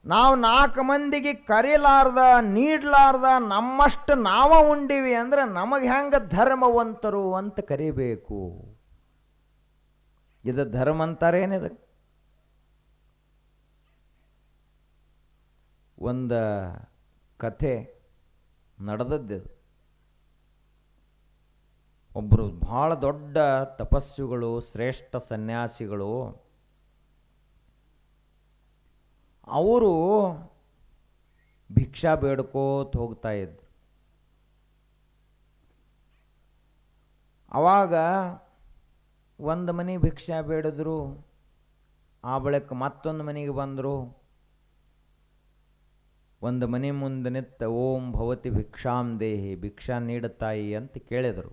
ನಾವು 4 ಮಂದಿಗೆ ಕರೀಲಾರ್ದ ನೀಡ್ಲಾರ್ದ ನಮ್ಮಷ್ಟು ನಾವ ಉಂಡಿವಿ ಅಂದ್ರೆ ನಮಗೆ ಹೆಂಗೆ ಧರ್ಮವಂತರು ಅಂತ ಕರಿಬೇಕು? ಇದು ಧರ್ಮ ಅಂತಾರೇನಿದೆ? ಒಂದು ಕಥೆ ನಡೆದದ್ದು. ಒಬ್ಬರು ಬಹಳ ದೊಡ್ಡ ತಪಸ್ವಿಗಳು, ಶ್ರೇಷ್ಠ ಸನ್ಯಾಸಿಗಳು, ಅವರು ಭಿಕ್ಷಾ ಬೇಡ್ಕೋತ ಹೋಗ್ತಾ ಇದ್ರು. ಅವಾಗ ಒಂದು ಮನೆ ಭಿಕ್ಷಾ ಬೇಡಿದ್ರು, ಆ ಬಳಿಕ ಮತ್ತೊಂದು ಮನೆಗೆ ಬಂದರು. ಒಂದು ಮನೆ ಮುಂದೆ ನಿಂತ ಓಂ ಭವತಿ ಭಿಕ್ಷಾಂ ದೇಹಿ, ಭಿಕ್ಷಾ ನೀಡುತ್ತಾಯಿ ಅಂತ ಕೇಳಿದರು.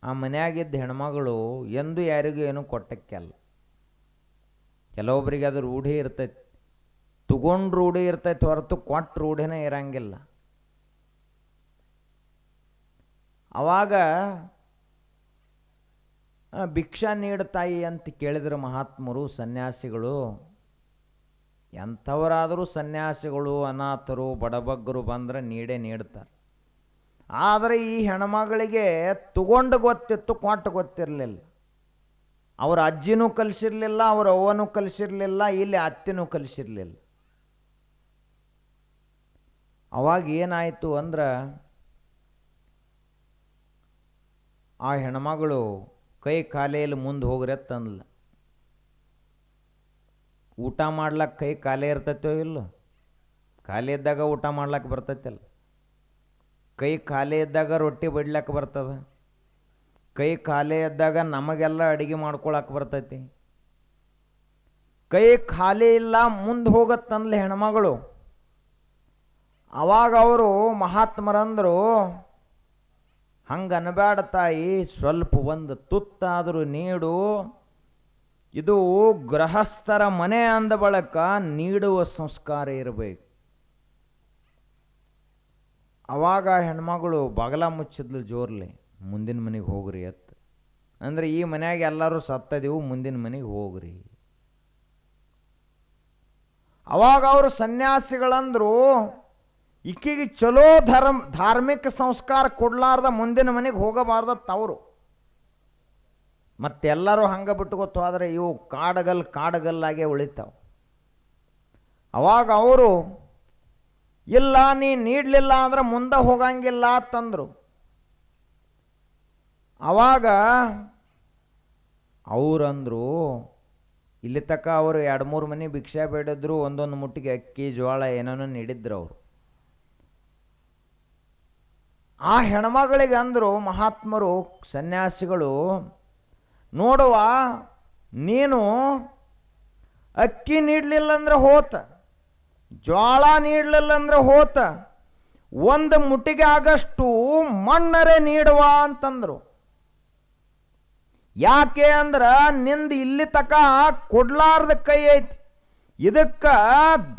ಆ ಮನೆಯಾಗಿದ್ದ ಹೆಣ್ಮಗಳು ಎಂದು ಯಾರಿಗೂ ಏನೂ ಕೊಟ್ಟಕ್ಕೆಲ್ಲ. ಕೆಲವೊಬ್ಬರಿಗೆ ಅದು ರೂಢಿ ಇರ್ತೈತಿ, ತಗೊಂಡು ರೂಢಿ ಇರ್ತೈತಿ ಹೊರತು ಕೊಟ್ಟು ರೂಢಿನೇ ಇರಂಗಿಲ್ಲ. ಅವಾಗ ಭಿಕ್ಷಾ ನೀಡುತ್ತಾಯಿ ಅಂತ ಕೇಳಿದ್ರು ಮಹಾತ್ಮರು, ಸನ್ಯಾಸಿಗಳು. ಎಂಥವರಾದರೂ ಸನ್ಯಾಸಿಗಳು, ಅನಾಥರು, ಬಡಬಗ್ಗರು ಬಂದರೆ ನೀಡ್ತಾರೆ. ಆದರೆ ಈ ಹೆಣ್ಮಗಳಿಗೆ ತಗೊಂಡು ಗೊತ್ತಿತ್ತು, ಕೊಟ್ಟು ಗೊತ್ತಿರಲಿಲ್ಲ. ಅವ್ರ ಅಜ್ಜಿನೂ ಕಲಿಸಿರ್ಲಿಲ್ಲ, ಅವ್ರ ಅವ್ವನೂ ಕಲಿಸಿರ್ಲಿಲ್ಲ, ಇಲ್ಲಿ ಅತ್ತೆನೂ ಕಲಿಸಿರ್ಲಿಲ್ಲ. ಅವಾಗ ಏನಾಯಿತು ಅಂದ್ರೆ ಆ ಹೆಣ್ಮಗಳು ಕೈ ಖಾಲಿಯಲ್ಲಿ ಮುಂದೆ ಹೋಗ್ರೆ ತಂದ್ಲ. ಊಟ ಮಾಡ್ಲಕ್ಕೆ ಕೈ ಖಾಲಿ ಇರ್ತೈತೋ ಇಲ್ಲೋ? ಖಾಲಿ ಇದ್ದಾಗ ಊಟ ಮಾಡ್ಲಕ್ಕೆ ಬರ್ತೈತಲ್ಲ. ಕೈ ಖಾಲಿ ಇದ್ದಾಗ ರೊಟ್ಟಿ ಬಡ್ಲಕ್ಕೆ ಬರ್ತದ. ಕೈ ಖಾಲಿ ಇದ್ದಾಗ ನಮಗೆಲ್ಲ ಅಡಿಗೆ ಮಾಡ್ಕೊಳಕ್ಕೆ ಬರ್ತೈತಿ. ಕೈ ಖಾಲಿ ಇಲ್ಲ ಮುಂದೆ ಹೋಗತ್ತಂದ್ಲೆ ಹೆಣ್ಮಗಳು. ಅವಾಗ ಅವರು ಮಹಾತ್ಮರಂದರು, ಹಂಗೆ ಅನ್ಬೇಡ ತಾಯಿ, ಸ್ವಲ್ಪ ಒಂದು ತುತ್ತಾದರೂ ನೀಡು, ಇದು ಗೃಹಸ್ಥರ ಮನೆ ಅಂದ ಬಳಕ ನೀಡುವ ಸಂಸ್ಕಾರ ಇರಬೇಕು. ಅವಾಗ ಹೆಣ್ಮಗಳು ಬಾಗಲ ಮುಚ್ಚಿದ್ಲು ಜೋರ್ಲಿ, ಮುಂದಿನ ಮನೆಗೆ ಹೋಗ್ರಿ ಅತ್ತ. ಅಂದ್ರೆ ಈ ಮನ್ಯಾಗ ಎಲ್ಲರೂ ಸತ್ತದೀವು, ಮುಂದಿನ ಮನೆಗೆ ಹೋಗ್ರಿ. ಅವಾಗ ಅವರು ಸನ್ಯಾಸಿಗಳಂದ್ರು, ಈಕಿಗೆ ಚಲೋ ಧಾರ್ಮಿಕ ಸಂಸ್ಕಾರ ಕೊಡ್ಲಾರ್ದ ಮುಂದಿನ ಮನೆಗೆ ಹೋಗಬಾರ್ದತ್ತವರು. ಮತ್ತೆಲ್ಲರೂ ಹಂಗೆ ಬಿಟ್ಟುಕೊತ್ತು ಆದರೆ ಇವು ಕಾಡಗಲ್ಲಾಗೆ ಉಳಿತಾವ. ಅವಾಗ ಅವರು, ಇಲ್ಲ ನೀ ನೀಡಲಿಲ್ಲ ಅಂದ್ರೆ ಮುಂದೆ ಹೋಗಂಗಿಲ್ಲ ಅಂತಂದ್ರು. ಅವಾಗ ಅವರಂದ್ರು, ಇಲ್ಲಿ ತಕ್ಕ ಅವರು 2-3 ಮನೆ ಭಿಕ್ಷೆ ಬೇಡಿದ್ರು, ಒಂದೊಂದು ಮುಟ್ಟಿಗೆ ಅಕ್ಕಿ ಜೋಳ ಏನೇನೋ ನೀಡಿದ್ರು ಅವರು. ಆ ಹೆಣ್ಮಗಳಿಗೆ ಅಂದರು ಮಹಾತ್ಮರು, ಸನ್ಯಾಸಿಗಳು, ನೋಡುವ, ನೀನು ಅಕ್ಕಿ ನೀಡಲಿಲ್ಲ ಅಂದ್ರೆ ಹೋತ, ಜ್ವಾಳ ನೀಡಲಿಲ್ಲ ಅಂದ್ರೆ ಹೋತ, ಒಂದು ಮುಟ್ಟಿಗೆ ಆಗಷ್ಟು ಮಣ್ಣರೆ ನೀಡುವ ಅಂತಂದ್ರು. ಯಾಕೆ ಅಂದ್ರ ನಿಂದು ಇಲ್ಲಿ ತಕ ಕೊಡ್ಲಾರ್ದ ಕೈ ಐತಿ, ಇದಕ್ಕ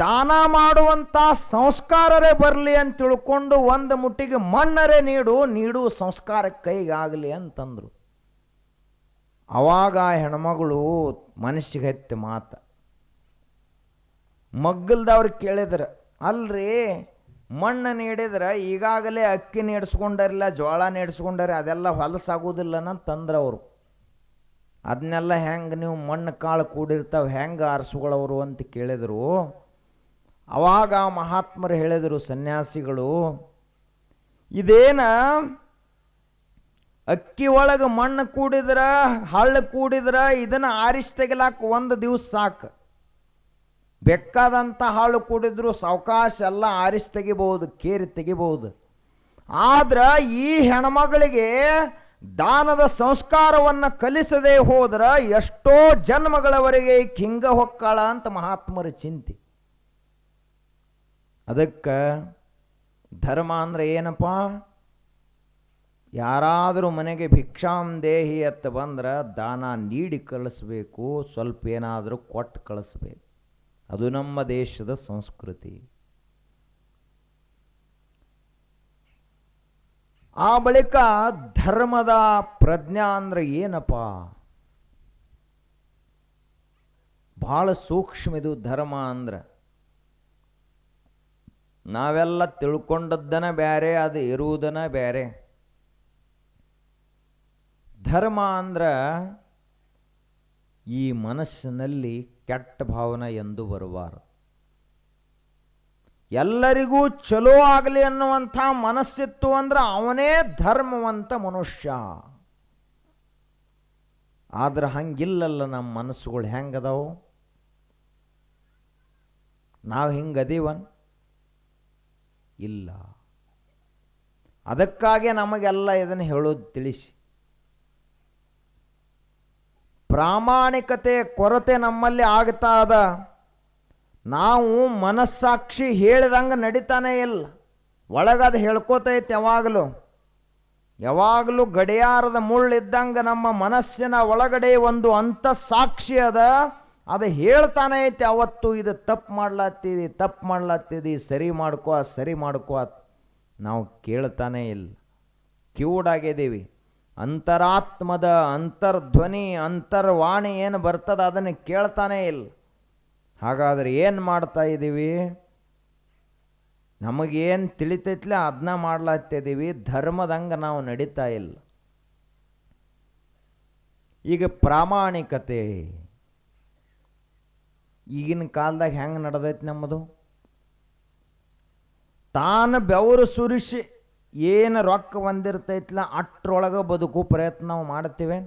ದಾನ ಮಾಡುವಂತ ಸಂಸ್ಕಾರರೇ ಬರಲಿ ಅಂತ ತಿಳ್ಕೊಂಡು ಒಂದು ಮುಟ್ಟಿಗೆ ಮಣ್ಣರೆ ನೀಡು ಸಂಸ್ಕಾರ ಕೈಗಾಗಲಿ ಅಂತಂದ್ರು. ಅವಾಗ ಹೆಣ್ಮಗಳು ಮನಸ್ಸಿಗೆ ಹತ್ತಿ ಮಾತ. ಮಗ್ಗಲ್ದವ್ರು ಕೇಳಿದ್ರ, ಅಲ್ರಿ ಮಣ್ಣು ನೀಡಿದ್ರೆ ಈಗಾಗಲೇ ಅಕ್ಕಿ ನೀಡಿಸ್ಕೊಂಡರಿಲ್ಲ, ಜೋಳ ನೀಡಿಸ್ಕೊಂಡರಿ, ಅದೆಲ್ಲ ಹೊಲಸಾಗೋದಿಲ್ಲ ಅಂತಂದ್ರೆ ಅವರು. ಅದನ್ನೆಲ್ಲ ಹೆಂಗೆ ನೀವು ಮಣ್ಣು ಕಾಳು ಕೂಡಿರ್ತಾವೆ ಹೆಂಗೆ ಆರಿಸ್ಕೊಳ್ಳೋರು ಅಂತ ಕೇಳಿದರು. ಅವಾಗ ಮಹಾತ್ಮರು ಹೇಳಿದರು, ಸನ್ಯಾಸಿಗಳು, ಇದೇನ ಅಕ್ಕಿ ಒಳಗೆ ಮಣ್ಣು ಕೂಡಿದ್ರ, ಹಳ್ಳ ಕೂಡಿದ್ರ, ಇದನ್ನು ಆರಿಸಿ ತೆಗಿಲಾಕ ಒಂದು ದಿವಸ ಸಾಕು. ಬೇಕಾದಂಥ ಹಾಳು ಕೂಡಿದ್ರು ಸಾವಕಾಶ ಎಲ್ಲ ಆರಿಸಿ ತೆಗಿಬಹುದು, ಕೇರಿ ತೆಗಿಬಹುದು. ಆದ್ರೆ ಈ ಹೆಣ್ಮಗಳಿಗೆ ದಾನದ ಸಂಸ್ಕಾರವನ್ನು ಕಲಿಸದೆ ಹೋದ್ರ ಎಷ್ಟೋ ಜನ್ಮಗಳವರೆಗೆ ಹಿಂಗ ಹೊಕ್ಕಾಳ ಅಂತ ಮಹಾತ್ಮರ ಚಿಂತೆ. ಅದಕ್ಕೆ ಧರ್ಮ ಅಂದ್ರೆ ಏನಪ್ಪ? ಯಾರಾದರೂ ಮನೆಗೆ ಭಿಕ್ಷಾಂ ದೇಹಿ ಅಂತ ಬಂದ್ರೆ ದಾನ ನೀಡಿ ಕಳಿಸ್ಬೇಕು, ಸ್ವಲ್ಪ ಏನಾದರೂ ಕೊಟ್ಟು ಕಳಿಸ್ಬೇಕು. ಅದು ನಮ್ಮ ದೇಶದ ಸಂಸ್ಕೃತಿ. ಆ ಬಳಿಕ ಧರ್ಮದ ಪ್ರಜ್ಞಾ ಅಂದ್ರೆ ಏನಪ್ಪ? ಬಹಳ ಸೂಕ್ಷ್ಮ ಇದು ಧರ್ಮ ಅಂದ್ರೆ. ನಾವೆಲ್ಲ ತಿಳ್ಕೊಂಡದ್ದನ ಬೇರೆ, ಅದು ಇರುವುದನ ಬೇರೆ. ಧರ್ಮ ಅಂದ್ರೆ ಈ ಮನಸ್ಸಿನಲ್ಲಿ ಕೆಟ್ಟ ಭಾವನೆ ಎಂದು ಬರಬಾರದು. ಎಲ್ಲರಿಗೂ ಚಲೋ ಆಗಲಿ ಅನ್ನುವಂಥ ಮನಸ್ಸಿತ್ತು ಅಂದ್ರೆ ಅವನೇ ಧರ್ಮವಂತ ಮನುಷ್ಯ. ಆದ್ರೆ ಹಂಗಿಲ್ಲಲ್ಲ ನಮ್ಮ ಮನಸ್ಸುಗಳು. ಹೆಂಗದಾವು? ನಾವು ಹಿಂಗದೀವನ್? ಇಲ್ಲ. ಅದಕ್ಕಾಗಿ ನಮಗೆಲ್ಲ ಇದನ್ನು ಹೇಳೋದು ತಿಳಿಸಿ. ಪ್ರಾಮಾಣಿಕತೆ ಕೊರತೆ ನಮ್ಮಲ್ಲಿ ಆಗ್ತಾ ಅದ. ನಾವು ಮನಸ್ಸಾಕ್ಷಿ ಹೇಳಿದಂಗೆ ನಡೀತಾನೆ ಇಲ್ಲ. ಒಳಗದು ಹೇಳ್ಕೋತೈತೆ ಯಾವಾಗಲೂ ಗಡಿಯಾರದ ಮುಳ್ಳಿದ್ದಂಗೆ ನಮ್ಮ ಮನಸ್ಸಿನ ಒಳಗಡೆ ಒಂದು ಅಂತಃಸಾಕ್ಷಿ ಅದ. ಅದು ಹೇಳ್ತಾನೆ ಐತೆ ಅವತ್ತು, ಇದು ತಪ್ಪು ಮಾಡ್ಲತ್ತಿದಿ, ಸರಿ ಮಾಡ್ಕೋ. ನಾವು ಕೇಳ್ತಾನೆ ಇಲ್ಲ, ಕಿವುಡಾಗಿದ್ದೀವಿ. ಅಂತರಾತ್ಮದ ಅಂತರ್ಧ್ವನಿ ಅಂತರ್ವಾಣಿ ಏನು ಬರ್ತದ ಅದನ್ನು ಕೇಳ್ತಾನೆ ಇಲ್ಲ. ಹಾಗಾದ್ರೆ ಏನು ಮಾಡ್ತಾ ಇದ್ದೀವಿ? ನಮಗೇನು ತಿಳಿತೈತ್ಲೆ ಅದನ್ನ ಮಾಡ್ಲಾತ್ತಿದ್ದೀವಿ. ಧರ್ಮದಂಗೆ ನಾವು ನಡೀತಾ ಇಲ್ಲ. ಈಗ ಪ್ರಾಮಾಣಿಕತೆ ಈಗಿನ ಕಾಲದಾಗ ಹೆಂಗೆ ನಡೆದೈತಿ ನಮ್ಮದು? ತಾನು ಬೆವರು ಸುರಿಸಿ ಏನು ರೊಕ್ಕ ಬಂದಿರ್ತೈತ್ಲ ಅಟ್ರೊಳಗೆ ಬದುಕು ಪ್ರಯತ್ನ ನಾವು ಮಾಡ್ತೀವಿ.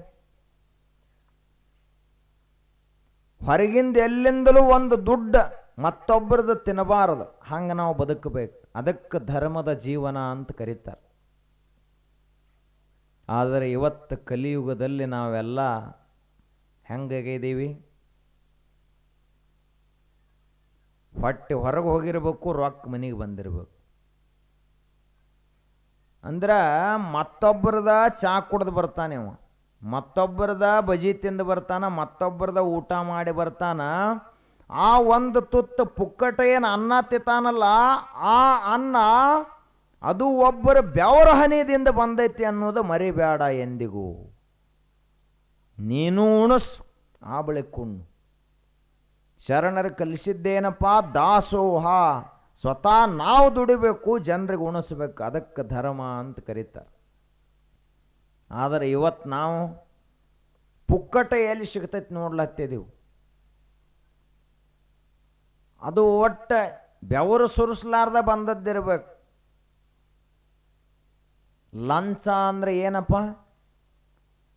ಹೊರಗಿಂದ ಎಲ್ಲಿಂದಲೂ ಒಂದು ದುಡ್ಡು ಮತ್ತೊಬ್ಬರದ್ದು ತಿನ್ನಬಾರದು, ಹಂಗೆ ನಾವು ಬದುಕಬೇಕು. ಅದಕ್ಕೆ ಧರ್ಮದ ಜೀವನ ಅಂತ ಕರೀತಾರೆ. ಆದರೆ ಇವತ್ತು ಕಲಿಯುಗದಲ್ಲಿ ನಾವೆಲ್ಲ ಹೆಂಗಾಗಿದ್ದೀವಿ? ಹೊಟ್ಟೆ ಹೊರಗೆ ಹೋಗಿರ್ಬೇಕು, ರೊಕ್ಕ ಮನೆಗೆ ಬಂದಿರ್ಬೇಕು. ಅಂದ್ರೆ ಮತ್ತೊಬ್ಬರದ ಚಾ ಕುಡ್ದು ಬರ್ತಾನೆ ಅವ, ಮತ್ತೊಬ್ಬರದ ಬಜಿ ತಿಂದು ಬರ್ತಾನ, ಮತ್ತೊಬ್ಬರದ ಊಟ ಮಾಡಿ ಬರ್ತಾನ. ಆ ಒಂದು ತುತ್ತು ಪುಕ್ಕಟ ಏನು ಅನ್ನ ತಿಂತಾನಲ್ಲ, ಆ ಅನ್ನ ಅದು ಒಬ್ಬರ ಬೆವರ ಹನಿದಿಂದ ಬಂದೈತಿ ಅನ್ನೋದು ಮರಿಬೇಡ ಎಂದಿಗೂ. ನೀನು ಉಣಸು, ಆ ಬಳಿಕ ಉಣ್ಣು. ಶರಣರು ಕಲಿಸಿದ್ದೇನಪ್ಪ? ದಾಸೋಹ. ಸ್ವತಃ ನಾವು ದುಡಿಬೇಕು, ಜನರಿಗೆ ಉಣಿಸ್ಬೇಕು. ಅದಕ್ಕೆ ಧರ್ಮ ಅಂತ ಕರೀತಾರೆ. ಆದರೆ ಇವತ್ತು ನಾವು ಪುಕ್ಕಟ ಎಲ್ಲಿ ಸಿಗ್ತೈತಿ ನೋಡ್ಲತ್ತಿದೆವು. ಅದು ಒಟ್ಟು ಬೆವರು ಸುರಿಸ್ಲಾರ್ದ ಬಂದದ್ದಿರ್ಬೇಕು. ಲಂಚ ಅಂದರೆ ಏನಪ್ಪ?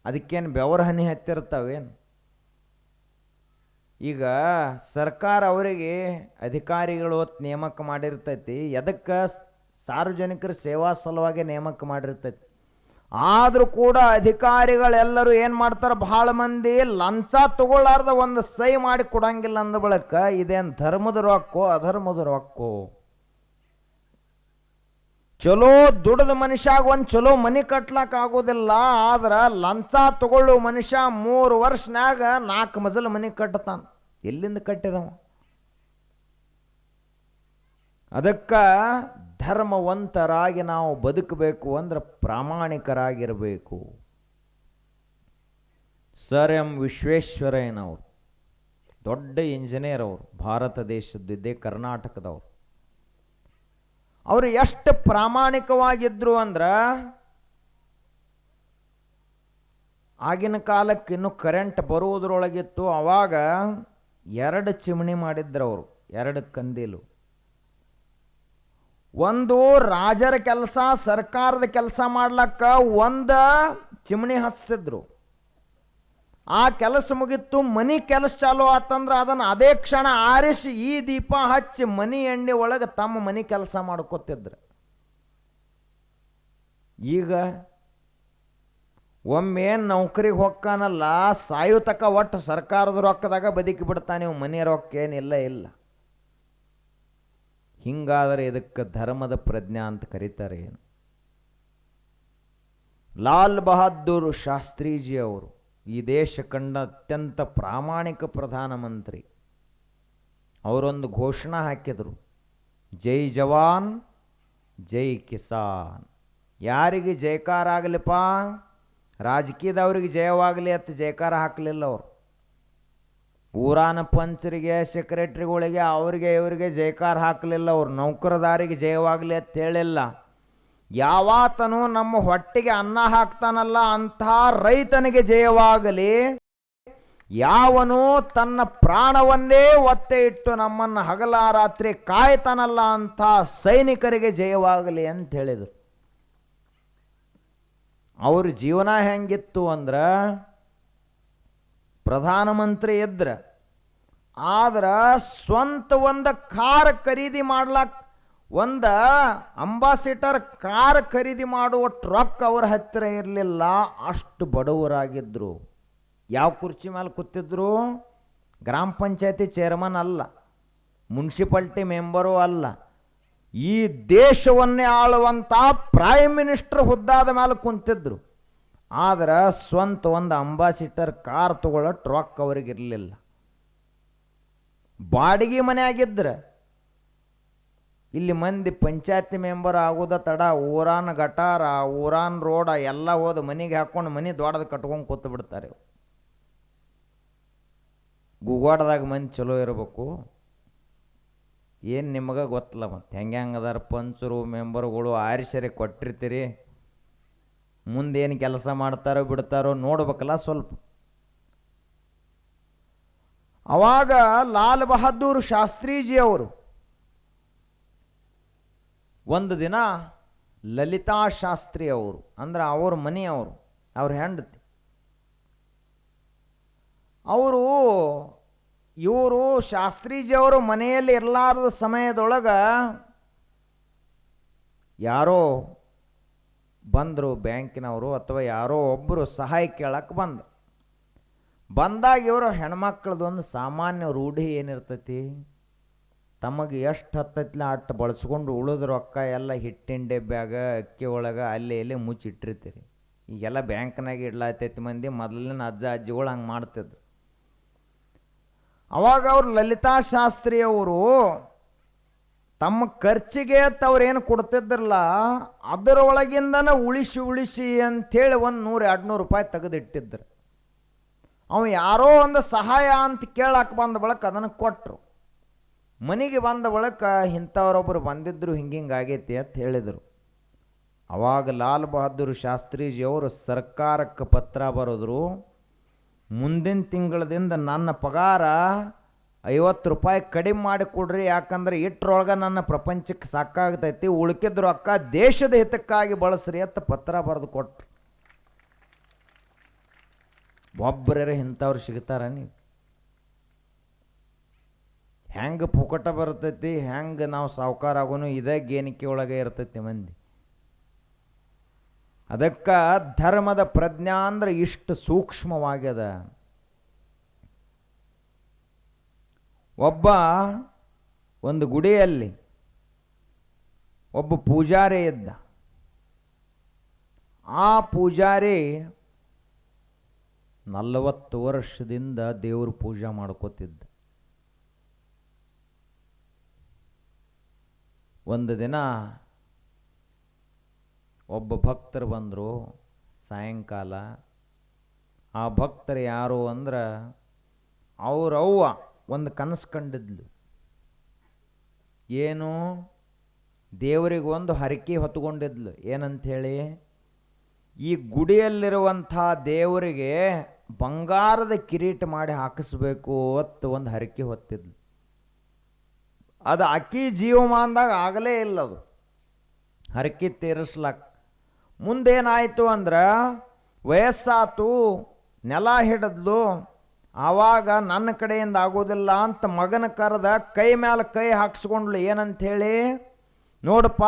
ಅದಕ್ಕೇನು ಬೆವರ ಹನಿ ಹತ್ತಿರ್ತಾವೇನು? ಈಗ ಸರ್ಕಾರ ಅವರಿಗೆ ಅಧಿಕಾರಿಗಳು ನೇಮಕ ಮಾಡಿರ್ತೈತಿ. ಎದಕ್ಕೆ? ಸಾರ್ವಜನಿಕರ ಸೇವಾ ಸಲುವಾಗಿ ನೇಮಕ ಮಾಡಿರ್ತೈತಿ. ಆದರೂ ಕೂಡ ಅಧಿಕಾರಿಗಳೆಲ್ಲರೂ ಏನು ಮಾಡ್ತಾರೆ? ಭಾಳ ಮಂದಿ ಲಂಚ ತಗೊಳ್ಳಾರ್ದ ಒಂದು ಸೈ ಮಾಡಿ ಕೊಡಂಗಿಲ್ಲ ಅಂದ ಬಳಕ ಇದೇನು ಧರ್ಮದ ರೊಕ್ಕೋ ಅಧರ್ಮದ ರೊಕ್ಕೋ? ಚಲೋ ದುಡ್ದ ಮನುಷ್ಯಾಗ ಒಂದು ಚಲೋ ಮನೆ ಕಟ್ಲಕ್ಕೆ ಆಗೋದಿಲ್ಲ. ಆದ್ರೆ ಲಂಚ ತಗೊಳ್ಳೋ ಮನುಷ್ಯ 3 ವರ್ಷನ್ಯಾಗ 4 ಮಜಲು ಮನೆ ಕಟ್ಟತಾನ. ಎಲ್ಲಿಂದ ಕಟ್ಟಿದವ? ಅದಕ್ಕೆ ಧರ್ಮವಂತರಾಗಿ ನಾವು ಬದುಕಬೇಕು ಅಂದ್ರೆ ಪ್ರಾಮಾಣಿಕರಾಗಿರಬೇಕು. ಸರ್ ಎಂ ವಿಶ್ವೇಶ್ವರಯ್ಯನವರು ದೊಡ್ಡ ಇಂಜಿನಿಯರ್, ಅವರು ಭಾರತ ದೇಶದ್ದಿದ್ದೇ ಕರ್ನಾಟಕದವರು. ಅವರು ಎಷ್ಟು ಪ್ರಾಮಾಣಿಕವಾಗಿದ್ರು ಅಂದ್ರೆ, ಆಗಿನ ಕಾಲಕ್ಕೆ ಇನ್ನೂ ಕರೆಂಟ್ ಬರುವುದರೊಳಗಿತ್ತು. ಆವಾಗ 2 ಚಿಮಣಿ ಮಾಡಿದ್ರು ಅವರು, 2 ಕಂದೀಲು. ಒಂದು ರಾಜರ ಕೆಲಸ, ಸರ್ಕಾರದ ಕೆಲಸ ಮಾಡ್ಲಕ್ಕ ಒಂದು ಚಿಮಣಿ ಹಚ್ತಿದ್ರು. ಆ ಕೆಲಸ ಮುಗಿತ್ತು, ಮನಿ ಕೆಲಸ ಚಾಲು ಆತಂದ್ರೆ ಅದನ್ನು ಅದೇ ಕ್ಷಣ ಆರಿಸಿ ಈ ದೀಪ ಹಚ್ಚಿ ಮನಿ ಎಣ್ಣೆ ಒಳಗೆ ತಮ್ಮ ಮನಿ ಕೆಲಸ ಮಾಡ್ಕೋತಿದ್ರು. ಈಗ ಒಮ್ಮೆ ನೌಕರಿಗೆ ಹೊಕ್ಕಾನಲ್ಲ, ಸಾಯುತಕ ಒಟ್ಟು ಸರ್ಕಾರದ ರೊಕ್ಕದಾಗ ಬದುಕಿ ಬಿಡ್ತಾನೆ. ಮನೆ ರೊಕ್ಕ ಏನಿಲ್ಲ ಇಲ್ಲ. ಹಿಂಗಾದರೆ ಇದಕ್ಕೆ ಧರ್ಮದ ಪ್ರಜ್ಞಾ ಅಂತ ಕರೀತಾರೆ ಏನು? ಲಾಲ್ ಬಹದ್ದೂರ್ ಶಾಸ್ತ್ರೀಜಿ ಅವರು ಈ ದೇಶ ಕಂಡ ಅತ್ಯಂತ ಪ್ರಾಮಾಣಿಕ ಪ್ರಧಾನಮಂತ್ರಿ. ಅವರೊಂದು ಘೋಷಣೆ ಹಾಕಿದರು, ಜೈ ಜವಾನ್ ಜೈ ಕಿಸಾನ್. ಯಾರಿಗೆ ಜಯಕಾರ ಆಗಲಿಪ್ಪ? ರಾಜಕೀಯದವ್ರಿಗೆ ಜಯವಾಗಲಿ ಅಂತ ಜಯಕಾರ ಹಾಕಲಿಲ್ಲ ಅವರು. ಊರಾನ ಪಂಚರಿಗೆ, ಸೆಕ್ರೆಟ್ರಿಗಳಿಗೆ, ಅವರಿಗೆ ಇವರಿಗೆ ಜಯಕಾರ ಹಾಕಲಿಲ್ಲ ಅವರು. ನೌಕರದಾರಿಗೆ ಜಯವಾಗಲಿ ಅಂತ ಹೇಳಿಲ್ಲ. ಯಾವಾತನು ನಮ್ಮ ಹೊಟ್ಟೆಗೆ ಅನ್ನ ಹಾಕ್ತಾನಲ್ಲ ಅಂಥ ರೈತನಿಗೆ ಜಯವಾಗಲಿ, ಯಾವನು ತನ್ನ ಪ್ರಾಣವನ್ನೇ ಒತ್ತೆ ಇಟ್ಟು ನಮ್ಮನ್ನು ಹಗಲ ರಾತ್ರಿ ಕಾಯ್ತಾನಲ್ಲ ಅಂಥ ಸೈನಿಕರಿಗೆ ಜಯವಾಗಲಿ ಅಂತ ಹೇಳಿದರು. ಅವ್ರ ಜೀವನ ಹೆಂಗಿತ್ತು ಅಂದ್ರೆ, ಪ್ರಧಾನಮಂತ್ರಿ ಇದ್ರ, ಆದ್ರೆ ಸ್ವಂತ ಒಂದು ಕಾರ್ ಖರೀದಿ ಮಾಡ್ಲಾಕ್, ಒಂದು ಅಂಬಾಸಿಡರ್ ಕಾರ್ ಖರೀದಿ ಮಾಡುವ ಟ್ರಕ್ ಅವ್ರ ಹತ್ತಿರ ಇರಲಿಲ್ಲ. ಅಷ್ಟು ಬಡವರಾಗಿದ್ರು. ಯಾವ ಕುರ್ಚಿ ಮೇಲೆ ಕೂತಿದ್ರು? ಗ್ರಾಮ ಪಂಚಾಯತಿ ಚೇರ್ಮನ್ ಅಲ್ಲ, ಮುನ್ಸಿಪಾಲ್ಟಿ ಮೆಂಬರು ಅಲ್ಲ, ಈ ದೇಶವನ್ನೇ ಆಳುವಂಥ ಪ್ರೈಮ್ ಮಿನಿಸ್ಟರ್ ಹುದ್ದಾದ ಮೇಲೆ ಕುಂತಿದ್ರು. ಆದ್ರೆ ಸ್ವಂತ ಒಂದು ಅಂಬಾಸಿಡರ್ ಕಾರ್ ತಗೊಳ್ಳೋ ಟ್ರಕ್ ಅವ್ರಿಗಿರಲಿಲ್ಲ. ಬಾಡಿಗೆ ಮನೆ ಆಗಿದ್ರೆ ಇಲ್ಲಿ ಮಂದಿ ಪಂಚಾಯತಿ ಮೆಂಬರ್ ಆಗೋದ ತಡ ಊರಾನ್ ಗಟಾರ, ಊರಾನ್ ರೋಡ ಎಲ್ಲ ಹೋದ ಮನೆಗೆ ಹಾಕೊಂಡು ಮನೆ ದೊಡ್ಡದು ಕಟ್ಕೊಂಡು ಕೂತು ಬಿಡ್ತಾರೆ. ಗುಗ್ವಾಡದಾಗ ಮಂದಿ ಚಲೋ ಇರಬೇಕು. ಏನು ನಿಮಗೆ ಗೊತ್ತಲ್ಲ ಮತ್ತೆ ಹೆಂಗದಾರ ಪಂಚರು ಮೆಂಬರ್ಗಳು ಆರಿಸರಿ ಕೊಟ್ಟಿರ್ತೀರಿ. ಮುಂದೇನು ಕೆಲಸ ಮಾಡ್ತಾರೋ ಬಿಡ್ತಾರೋ ನೋಡ್ಬೇಕಲ್ಲ ಸ್ವಲ್ಪ. ಅವಾಗ ಲಾಲ್ ಬಹದ್ದೂರ್ ಶಾಸ್ತ್ರೀಜಿ ಅವರು ಒಂದು ದಿನ ಲಲಿತಾ ಶಾಸ್ತ್ರಿ ಅವರು ಅಂದ್ರೆ ಅವ್ರ ಮನೆಯವರು, ಅವ್ರ ಹೆಂಡತಿ, ಇವರು ಶಾಸ್ತ್ರೀಜಿ ಅವರು ಮನೆಯಲ್ಲಿ ಇರಲಾರದ ಸಮಯದೊಳಗೆ ಯಾರೋ ಬಂದರು ಬ್ಯಾಂಕಿನವರು ಅಥವಾ ಯಾರೋ ಒಬ್ಬರು ಸಹಾಯ ಕೇಳಕ್ಕೆ ಬಂದಾಗ ಇವರು ಹೆಣ್ಮಕ್ಳದೊಂದು ಸಾಮಾನ್ಯ ರೂಢಿ ಏನಿರ್ತೈತಿ, ತಮಗೆ ಎಷ್ಟು ಹತ್ತೈತಿಲ್ಲ ಅಟ್ಟು ಬಳಸ್ಕೊಂಡು ಉಳಿದ ರೊಕ್ಕ ಎಲ್ಲ ಹಿಟ್ಟಿನ ಡಬ್ಬ್ಯಾಗ ಅಕ್ಕಿ ಒಳಗೆ ಅಲ್ಲಿ ಇಲ್ಲಿ ಮುಚ್ಚಿಟ್ಟಿರ್ತೀರಿ. ಈಗೆಲ್ಲ ಬ್ಯಾಂಕ್ನಾಗ ಇಡ್ಲಾತೈತಿ ಮಂದಿ, ಮೊದಲಿನ ಅಜ್ಜ ಅಜ್ಜಿಗಳು ಹಂಗೆ ಮಾಡ್ತಿದ್ರು. ಅವಾಗ ಅವರು ಲಲಿತಾ ಶಾಸ್ತ್ರಿಯವರು ತಮ್ಮ ಖರ್ಚಿಗೆ ಅವ್ರೇನು ಕೊಡ್ತಿದ್ರಲ್ಲ ಅದರೊಳಗಿಂದನೇ ಉಳಿಸಿ ಅಂಥೇಳಿ 100-200 ರೂಪಾಯಿ ತೆಗೆದಿಟ್ಟಿದ್ರು. ಅವ ಯಾರೋ ಒಂದು ಸಹಾಯ ಅಂತ ಕೇಳಕ್ಕೆ ಬಂದ ಬಳಿಕ ಅದನ್ನು ಕೊಟ್ಟರು. ಮನೆಗೆ ಬಂದ ಬಳಿಕ ಇಂಥವ್ರೊಬ್ಬರು ಬಂದಿದ್ರು, ಹಿಂಗಾಗೈತಿ ಅಂತ ಹೇಳಿದರು. ಅವಾಗ ಲಾಲ್ ಬಹದ್ದೂರ್ ಶಾಸ್ತ್ರೀಜಿಯವರು ಸರ್ಕಾರಕ್ಕೆ ಪತ್ರ ಬರೆದ್ರು, ಮುಂದಿನ ತಿಂಗಳದಿಂದ ನನ್ನ ಪಗಾರ 50 ರೂಪಾಯಿ ಕಡಿಮೆ ಮಾಡಿ ಕೊಡ್ರಿ, ಯಾಕಂದ್ರೆ ಇಟ್ಟರೊಳಗೆ ನನ್ನ ಪ್ರಪಂಚಕ್ಕೆ ಸಾಕಾಗ್ತೈತಿ, ಉಳ್ಕಿದ್ರು ಅಕ್ಕ ದೇಶದ ಹಿತಕ್ಕಾಗಿ ಬಳಸ್ರಿ ಅಂತ ಪತ್ರ ಬರೆದು ಕೊಟ್ರು. ಒಬ್ಬರೇ ಇಂಥವ್ರು ಸಿಗ್ತಾರ? ನೀವು ಹೆಂಗೆ ಪುಕಟ ಬರ್ತೈತಿ, ಹೆಂಗೆ ನಾವು ಸಾವುಕಾರ ಆಗೋನು ಇದೇ ಗೇಣಿಕೆ ಒಳಗೆ ಇರ್ತೈತಿ ಮಂದಿ. ಅದಕ್ಕೆ ಧರ್ಮದ ಪ್ರಜ್ಞಾ ಅಂದ್ರೆ ಇಷ್ಟು ಸೂಕ್ಷ್ಮವಾಗ್ಯದ. ಒಂದು ಗುಡಿಯಲ್ಲಿ ಒಬ್ಬ ಪೂಜಾರಿ ಇದ್ದ. ಆ ಪೂಜಾರಿ 40 ವರ್ಷದಿಂದ ದೇವ್ರ ಪೂಜೆ ಮಾಡ್ಕೋತಿದ್ದ. ಒಂದು ದಿನ ಒಬ್ಬ ಭಕ್ತರು ಬಂದರು ಸಾಯಂಕಾಲ. ಆ ಭಕ್ತರು ಯಾರು ಅಂದ್ರೆ ಅವ್ರವ್ವ ಒಂದು ಕನಸು ಕಂಡಿದ್ಲು. ಏನು? ದೇವರಿಗೆ ಒಂದು ಹರಕೆ ಹೊತ್ತುಕೊಂಡಿದ್ಲು. ಏನಂಥೇಳಿ, ಈ ಗುಡಿಯಲ್ಲಿರುವಂಥ ದೇವರಿಗೆ ಬಂಗಾರದ ಕಿರೀಟ ಮಾಡಿ ಹಾಕಿಸ್ಬೇಕು ಅಂತ ಒಂದು ಹರಕೆ ಹೊತ್ತಿದ್ಲು. ಅದು ಆಕಿ ಜೀವಮಾನದಾಗ ಆಗಲೇ ಇಲ್ಲ ಅದು ಹರಕೆ ತೀರಿಸ್ಲಾಕ. ಮುಂದೇನಾಯಿತು ಅಂದ್ರೆ ವಯಸ್ಸಾತು, ನೆಲ ಹಿಡಿದ್ಲು. ಆವಾಗ ನನ್ನ ಕಡೆಯಿಂದ ಆಗೋದಿಲ್ಲ ಅಂತ ಮಗನ ಕರೆದ ಕೈ ಮೇಲೆ ಕೈ ಹಾಕ್ಸ್ಕೊಂಡ್ಲು. ಏನಂಥೇಳಿ, ನೋಡಪ್ಪ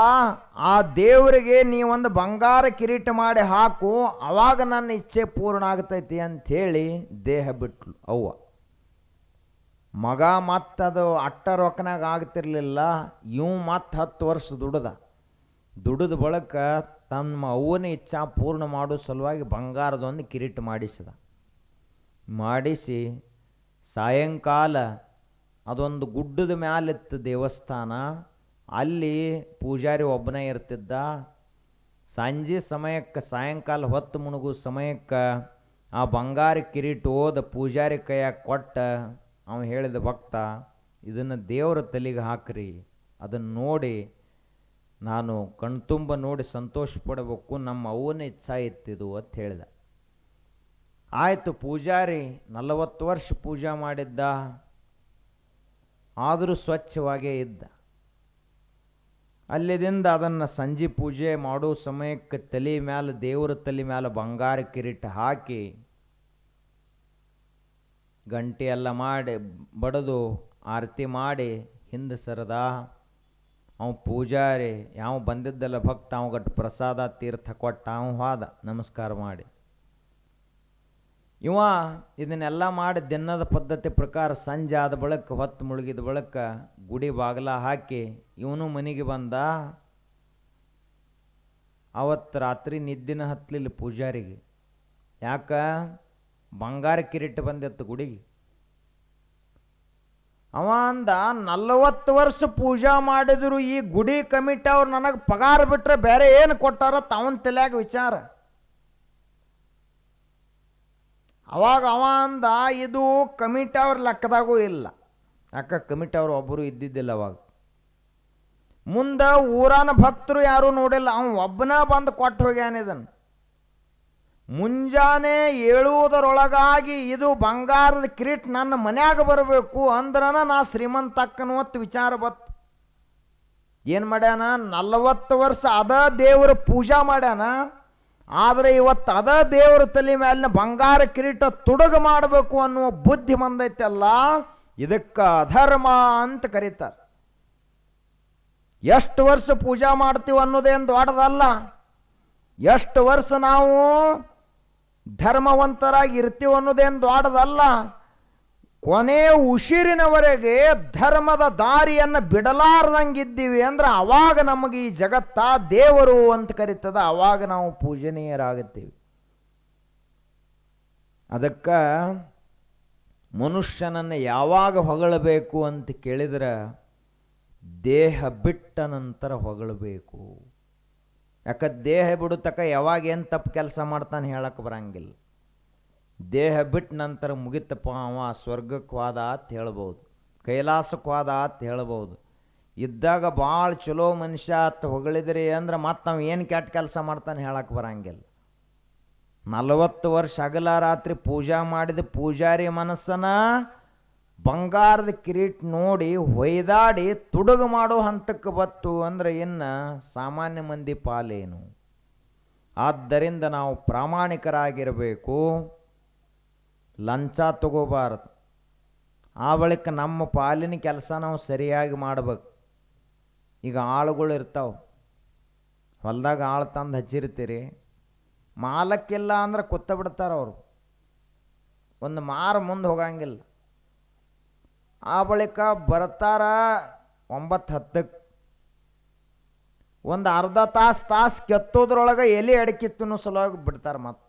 ಆ ದೇವರಿಗೆ ನೀವೊಂದು ಬಂಗಾರ ಕಿರೀಟ ಮಾಡಿ ಹಾಕು, ಆವಾಗ ನನ್ನ ಇಚ್ಛೆ ಪೂರ್ಣ ಆಗ್ತೈತಿ ಅಂಥೇಳಿ ದೇಹ ಬಿಟ್ಲು ಅವ್ವ. ಮಗ ಮತ್ತದು ಅಟ್ಟ ರೊಕ್ಕನಾಗ ಆಗ್ತಿರ್ಲಿಲ್ಲ. ಇವು ಮತ್ತೆ 10 ವರ್ಷ ದುಡಿದ ಬಳಿಕ ತಮ್ಮ ಅವ್ವನ ಇಚ್ಛಾ ಪೂರ್ಣ ಮಾಡೋ ಸಲುವಾಗಿ ಬಂಗಾರದೊಂದು ಕಿರೀಟ ಮಾಡಿಸಿ ಸಾಯಂಕಾಲ ಅದೊಂದು ಗುಡ್ಡದ ಮ್ಯಾಲಿತ್ತು ದೇವಸ್ಥಾನ. ಅಲ್ಲಿ ಪೂಜಾರಿ ಒಬ್ಬನೇ ಇರ್ತಿದ್ದ. ಸಂಜೆ ಸಮಯಕ್ಕೆ, ಸಾಯಂಕಾಲ ಹೊತ್ತು ಮುಳುಗು ಸಮಯಕ್ಕೆ ಆ ಬಂಗಾರ ಕಿರೀಟ ಹೋದ ಪೂಜಾರಿ ಕೈಯಾಗ ಕೊಟ್ಟ ಅವನು ಹೇಳಿದ, ಭಕ್ತ ಇದನ್ನು ದೇವರ ತಲೆಗೆ ಹಾಕ್ರಿ, ಅದನ್ನು ನೋಡಿ ನಾನು ಕಣ್ತುಂಬ ನೋಡಿ ಸಂತೋಷ ಪಡಬೇಕು, ನಮ್ಮ ಅವ್ವನ ಇಚ್ಛಾ ಇತ್ತಿದು ಅಂತ ಹೇಳಿದ. ಆಯಿತು. ಪೂಜಾರಿ 40 ವರ್ಷ ಪೂಜಾ ಮಾಡಿದ್ದ, ಆದರೂ ಸ್ವಚ್ಛವಾಗೇ ಇದ್ದ. ಅಲ್ಲಿದಿಂದ ಅದನ್ನು ಸಂಜೆ ಪೂಜೆ ಮಾಡೋ ಸಮಯಕ್ಕೆ ತಲೆ ಮೇಲೆ, ದೇವರ ತಲೆ ಮೇಲೆ ಬಂಗಾರ ಕಿರೀಟ ಹಾಕಿ ಗಂಟೆ ಎಲ್ಲ ಮಾಡಿ ಬಡಿದು ಆರತಿ ಮಾಡಿ ಹಿಂದೆ ಸರದ. ಅವ ಪೂಜಾರಿ ಯಾವ ಬಂದಿದ್ದಲ್ಲ ಭಕ್ತ, ಅವಗಟ್ಟು ಪ್ರಸಾದ ತೀರ್ಥ ಕೊಟ್ಟ. ಅವ ಹೋದ ನಮಸ್ಕಾರ ಮಾಡಿ. ಇವ ಇದನ್ನೆಲ್ಲ ಮಾಡಿ ದಿನದ ಪದ್ಧತಿ ಪ್ರಕಾರ ಸಂಜೆ ಆದ ಬಳಿಕ, ಹೊತ್ತು ಮುಳುಗಿದ ಬಳಿಕ ಗುಡಿ ಬಾಗಿಲ ಹಾಕಿ ಇವನು ಮನೆಗೆ ಬಂದ. ಅವತ್ತು ರಾತ್ರಿ ನಿದ್ದಿನ ಹತ್ತಲಿಲ್ಲ ಪೂಜಾರಿಗೆ. ಯಾಕ? ಬಂಗಾರ ಕಿರೀಟ ಬಂದಿತ್ತು ಗುಡಿಗೆ. ಅವ ಅಂದ, 40 ವರ್ಷ ಪೂಜಾ ಮಾಡಿದ್ರು ಈ ಗುಡಿ ಕಮಿಟಿ ಅವ್ರು ನನಗೆ ಪಗಾರ ಬಿಟ್ರೆ ಬೇರೆ ಏನು ಕೊಟ್ಟಾರ ಅವನ ತಲೆಯಾಗ ವಿಚಾರ. ಅವಾಗ ಅವ ಅಂದ, ಇದು ಕಮಿಟಿ ಅವ್ರ ಲೆಕ್ಕದಾಗೂ ಇಲ್ಲ. ಯಾಕ? ಕಮಿಟಿ ಅವ್ರು ಒಬ್ಬರು ಇದ್ದಿದ್ದಿಲ್ಲ ಅವಾಗ. ಮುಂದೆ ಊರಾನ ಭಕ್ತರು ಯಾರೂ ನೋಡಿಲ್ಲ, ಅವನು ಒಬ್ಬನ ಬಂದು ಕೊಟ್ಟು ಹೋಗ್ಯಾನಿದನ್ನು. ಮುಂಜಾನೆ ಏಳುವುದರೊಳಗಾಗಿ ಇದು ಬಂಗಾರದ ಕಿರೀಟ ನನ್ನ ಮನ್ಯಾಗ ಬರಬೇಕು ಅಂದ್ರನ ನಾ ಶ್ರೀಮಂತ ಅಕ್ಕನ್ವತ್ತು ವಿಚಾರ ಬತ್ತು. ಏನು ಮಾಡ್ಯಾನ? 40 ವರ್ಷ ಅದ ದೇವರ ಪೂಜಾ ಮಾಡ್ಯಾನ. ಆದರೆ ಇವತ್ತು ಅದ ದೇವರ ತಲೆ ಮೇಲಿನ ಬಂಗಾರ ಕಿರೀಟ ತುಡುಗು ಮಾಡಬೇಕು ಅನ್ನುವ ಬುದ್ಧಿ ಬಂದೈತಲ್ಲ, ಇದಕ್ಕೆ ಅಧರ್ಮ ಅಂತ ಕರೀತಾರೆ. ಎಷ್ಟು ವರ್ಷ ಪೂಜಾ ಮಾಡ್ತೀವಿ ಅನ್ನೋದೇನು ದೊಡ್ಡದಲ್ಲ. ಎಷ್ಟು ವರ್ಷ ನಾವು ಧರ್ಮವಂತರಾಗಿ ಇರ್ತೀವಿ ಅನ್ನೋದೇನು ದೊಡ್ಡದಲ್ಲ. ಕೊನೆ ಉಸಿರಿನವರೆಗೆ ಧರ್ಮದ ದಾರಿಯನ್ನು ಬಿಡಲಾರ್ದಂಗಿದ್ದೀವಿ ಅಂದ್ರೆ ಅವಾಗ ನಮಗೆ ಈ ಜಗತ್ತ ದೇವರು ಅಂತ ಕರೀತದ, ಅವಾಗ ನಾವು ಪೂಜನೀಯರಾಗುತ್ತೀವಿ. ಅದಕ್ಕೆ ಮನುಷ್ಯನನ್ನು ಯಾವಾಗ ಹೊಗಳಬೇಕು ಅಂತ ಕೇಳಿದ್ರೆ ದೇಹ ಬಿಟ್ಟ ನಂತರ ಹೊಗಳಬೇಕು. ಯಾಕೆ ದೇಹ ಬಿಡುತ್ತಕ ಯಾವಾಗ ಏನು ತಪ್ಪು ಕೆಲಸ ಮಾಡ್ತಾನೆ ಹೇಳಕ್ಕೆ ಬರಂಗಿಲ್ಲ. ದೇಹ ಬಿಟ್ಟ ನಂತರ ಮುಗಿತಪ್ಪ ಅವ ಸ್ವರ್ಗಕ್ಕೆ ಹೋದ ಅಂತ ಹೇಳ್ಬೋದು, ಕೈಲಾಸಕ್ಕೆ ಹೋದ ಅಂತ ಹೇಳ್ಬೋದು. ಇದ್ದಾಗ ಭಾಳ ಚಲೋ ಮನುಷ್ಯ ಅಂತ ಹೊಗಳಿದ್ರಿ ಅಂದ್ರೆ ಮತ್ತೆ ನಾವು ಏನು ಕೆಟ್ಟ ಕೆಲಸ ಮಾಡ್ತಾನೆ ಹೇಳಕ್ಕೆ ಬರಂಗಿಲ್ಲ. 40 ವರ್ಷ ಹಗಲ ರಾತ್ರಿ ಪೂಜಾ ಮಾಡಿದ ಪೂಜಾರಿ ಮನಸ್ಸನ್ನ ಬಂಗಾರದ ಕಿರೀಟ್ ನೋಡಿ ಹೊಯ್ದಾಡಿ ತುಡುಗು ಮಾಡೋ ಹಂತಕ್ಕೆ ಬತ್ತು ಅಂದ್ರೆ ಇನ್ನು ಸಾಮಾನ್ಯ ಮಂದಿ ಪಾಲೇನು. ಆದ್ದರಿಂದ ನಾವು ಪ್ರಾಮಾಣಿಕರಾಗಿರಬೇಕು, ಲಂಚ ತಗೋಬಾರದು. ಆ ಬಳಿಕ ನಮ್ಮ ಪಾಲಿನ ಕೆಲಸ ನಾವು ಸರಿಯಾಗಿ ಮಾಡಬೇಕು. ಈಗ ಆಳುಗಳು ಇರ್ತಾವೆ, ಹೊಲ್ದಾಗ ಆಳು ತಂದು ಹಚ್ಚಿರ್ತೀರಿ, ಮಾಲಕ್ಕಿಲ್ಲ ಅಂದ್ರೆ ಕೂತ ಬಿಡ್ತಾರೆ ಅವರು, ಒಂದು ಮಾರು ಮುಂದೆ ಹೋಗಂಗಿಲ್ಲ. ಆ ಬಳಿಕ ಬರ್ತಾರ 9-10ಕ್ಕೆ, ಒಂದು ಅರ್ಧ ತಾಸು ಕೆತ್ತೋದ್ರೊಳಗೆ ಎಲೆ ಅಡಕಿತ್ತು ಸಲುವಾಗಿ ಬಿಡ್ತಾರೆ. ಮತ್ತೆ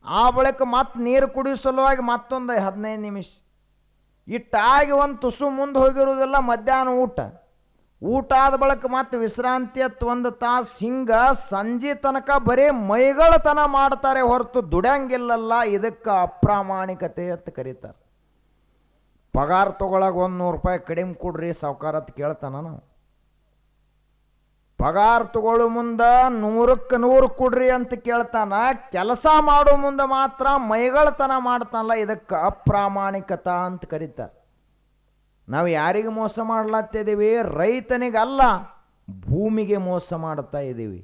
ಆ ಬಳಿಕ ಮತ್ತೆ ನೀರು ಕುಡಿಯೋ ಸಲುವಾಗಿ ಮತ್ತೊಂದು 15 ನಿಮಿಷ ಇಟ್ಟಾಗಿ ಒಂದು ತುಸು ಮುಂದೆ ಹೋಗಿರೋದಿಲ್ಲ. ಮಧ್ಯಾಹ್ನ ಊಟ ಆದ ಬಳಿಕ ಮತ್ತೆ ವಿಶ್ರಾಂತಿ ಅತ್ತು 1 ತಾಸು. ಹಿಂಗೆ ಸಂಜೆ ತನಕ ಬರೀ ಮೈಗಳತನ ಮಾಡ್ತಾರೆ ಹೊರತು ದುಡ್ಯಂಗಿಲ್ಲಲ್ಲ. ಇದಕ್ಕೆ ಅಪ್ರಾಮಾಣಿಕತೆ ಅಂತ ಕರೀತಾರೆ. ಪಗಾರ ತಗೊಳಗೆ 100 ರೂಪಾಯಿ ಕಡಿಮೆ ಕೊಡ್ರಿ ಸಾವ್ಕಾರ ಅಂತ ಕೇಳ್ತಾನ ನಾವು. ಪಗಾರ ತಗೊಳ್ಳೋ ಮುಂದೆ 100ಕ್ಕೆ 100 ಕೊಡ್ರಿ ಅಂತ ಕೇಳ್ತಾನ. ಕೆಲಸ ಮಾಡೋ ಮುಂದೆ ಮಾತ್ರ ಮೈಗಳತನ ಮಾಡ್ತಾನಲ್ಲ, ಇದಕ್ಕೆ ಅಪ್ರಾಮಾಣಿಕತ ಅಂತ ಕರೀತಾರೆ. ನಾವು ಯಾರಿಗೆ ಮೋಸ ಮಾಡ್ಲತ್ತಿದ್ದೀವಿ? ರೈತನಿಗಲ್ಲ, ಭೂಮಿಗೆ ಮೋಸ ಮಾಡ್ತಾ ಇದ್ದೀವಿ.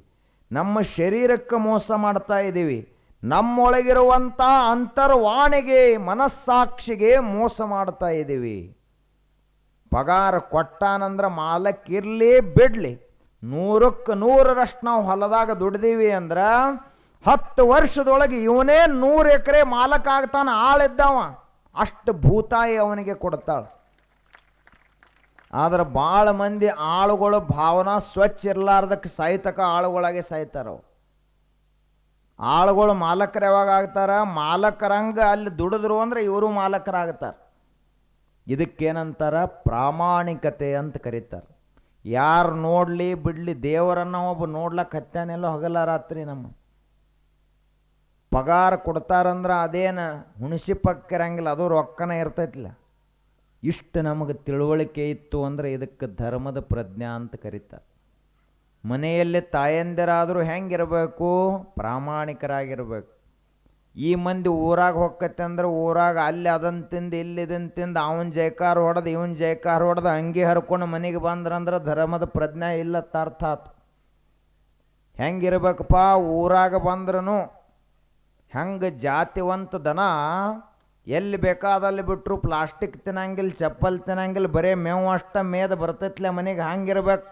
ನಮ್ಮ ಶರೀರಕ್ಕೆ ಮೋಸ ಮಾಡ್ತಾ ಇದ್ದೀವಿ. ನಮ್ಮೊಳಗಿರುವಂಥ ಅಂತರ್ವಾಣಿಗೆ, ಮನಸ್ಸಾಕ್ಷಿಗೆ ಮೋಸ ಮಾಡ್ತಾ ಇದ್ದೀವಿ. ಪಗಾರ ಕೊಟ್ಟಾನಂದ್ರೆ ಮಾಲಕ್ಕಿರಲಿ ಬಿಡಲಿ, 100ಕ್ಕೆ 100ರಷ್ಟು ನಾವು ಹೊಲದಾಗ ದುಡ್ದೀವಿ ಅಂದ್ರೆ 10 ವರ್ಷದೊಳಗೆ ಇವನೇ 100 ಎಕರೆ ಮಾಲಕ ಆಗ್ತಾನೆ. ಆಳಿದ್ದವ ಅಷ್ಟು ಭೂತಾಯಿ ಅವನಿಗೆ ಕೊಡ್ತಾಳೆ. ಆದ್ರೆ ಭಾಳ ಮಂದಿ ಆಳುಗಳು ಭಾವನಾ ಸ್ವಚ್ಛ ಇರಲಾರ್ದಕ್ಕೆ ಸಾಯ್ತಕ ಆಳುಗಳಾಗೆ ಸಾಯ್ತಾರವು. ಆಳುಗಳು ಮಾಲಕರು ಯಾವಾಗ ಆಗ್ತಾರ? ಮಾಲಕರಂಗೆ ಅಲ್ಲಿ ದುಡಿದ್ರು ಅಂದ್ರೆ ಇವರು ಮಾಲಕರಾಗ್ತಾರೆ. ಇದಕ್ಕೇನಂತಾರ? ಪ್ರಾಮಾಣಿಕತೆ ಅಂತ ಕರೀತಾರೆ. ಯಾರು ನೋಡಲಿ ಬಿಡಲಿ, ದೇವರನ್ನು ಒಬ್ಬ ನೋಡ್ಲಕ್ಕೆ ಹತ್ತಾನೆಲ್ಲೋ ಹಗಲ ರಾತ್ರಿ ನಮ್ಮ ಪಗಾರ ಕೊಡ್ತಾರಂದ್ರೆ ಅದೇನು ಹುಣಸಿ ಪಕ್ಕಿರಂಗಿಲ್ಲ, ಅದು ರೊಕ್ಕನ ಇರ್ತೈತಿಲ್ಲ. ಇಷ್ಟು ನಮಗೆ ತಿಳುವಳಿಕೆ ಇತ್ತು ಅಂದರೆ ಇದಕ್ಕೆ ಧರ್ಮದ ಪ್ರಜ್ಞಾ ಅಂತ ಕರೀತಾರೆ. ಮನೆಯಲ್ಲಿ ತಾಯಂದಿರಾದರೂ ಹೆಂಗಿರಬೇಕು? ಪ್ರಾಮಾಣಿಕರಾಗಿರ್ಬೇಕು. ಈ ಮಂದಿ ಊರಾಗ ಹೊಕ್ಕತ್ತೆ ಅಂದ್ರೆ ಊರಾಗ ಅಲ್ಲಿ ಅದನ್ನು ತಿಂದು ಇಲ್ಲಿ ಇದನ್ನು ತಿಂದು ಅವನ ಜೈಕಾರ ಹೊಡೆದು ಇವನ್ ಜೈಕಾರ ಹೊಡೆದು ಅಂಗಿ ಹರ್ಕೊಂಡು ಮನೆಗೆ ಬಂದ್ರಂದ್ರೆ ಧರ್ಮದ ಪ್ರಜ್ಞೆ ಇಲ್ಲತ್ತ ಅರ್ಥ ಆತು. ಹೆಂಗಿರ್ಬೇಕಪ್ಪ? ಊರಾಗ ಬಂದ್ರೂ ಹೆಂಗೆ ಜಾತಿವಂತ ದನ ಎಲ್ಲಿ ಬೇಕಾದಲ್ಲಿ ಬಿಟ್ಟರು ಪ್ಲಾಸ್ಟಿಕ್ ತಿನ್ನಂಗಿಲ್ಲ, ಚಪ್ಪಲ್ ತಿನ್ನಂಗಿಲ್ಲ, ಬರೀ ಮೇವು ಅಷ್ಟ ಮೇದ ಬರ್ತೈತ್ಲೆ ಮನೆಗೆ. ಹಂಗಿರ್ಬೇಕು.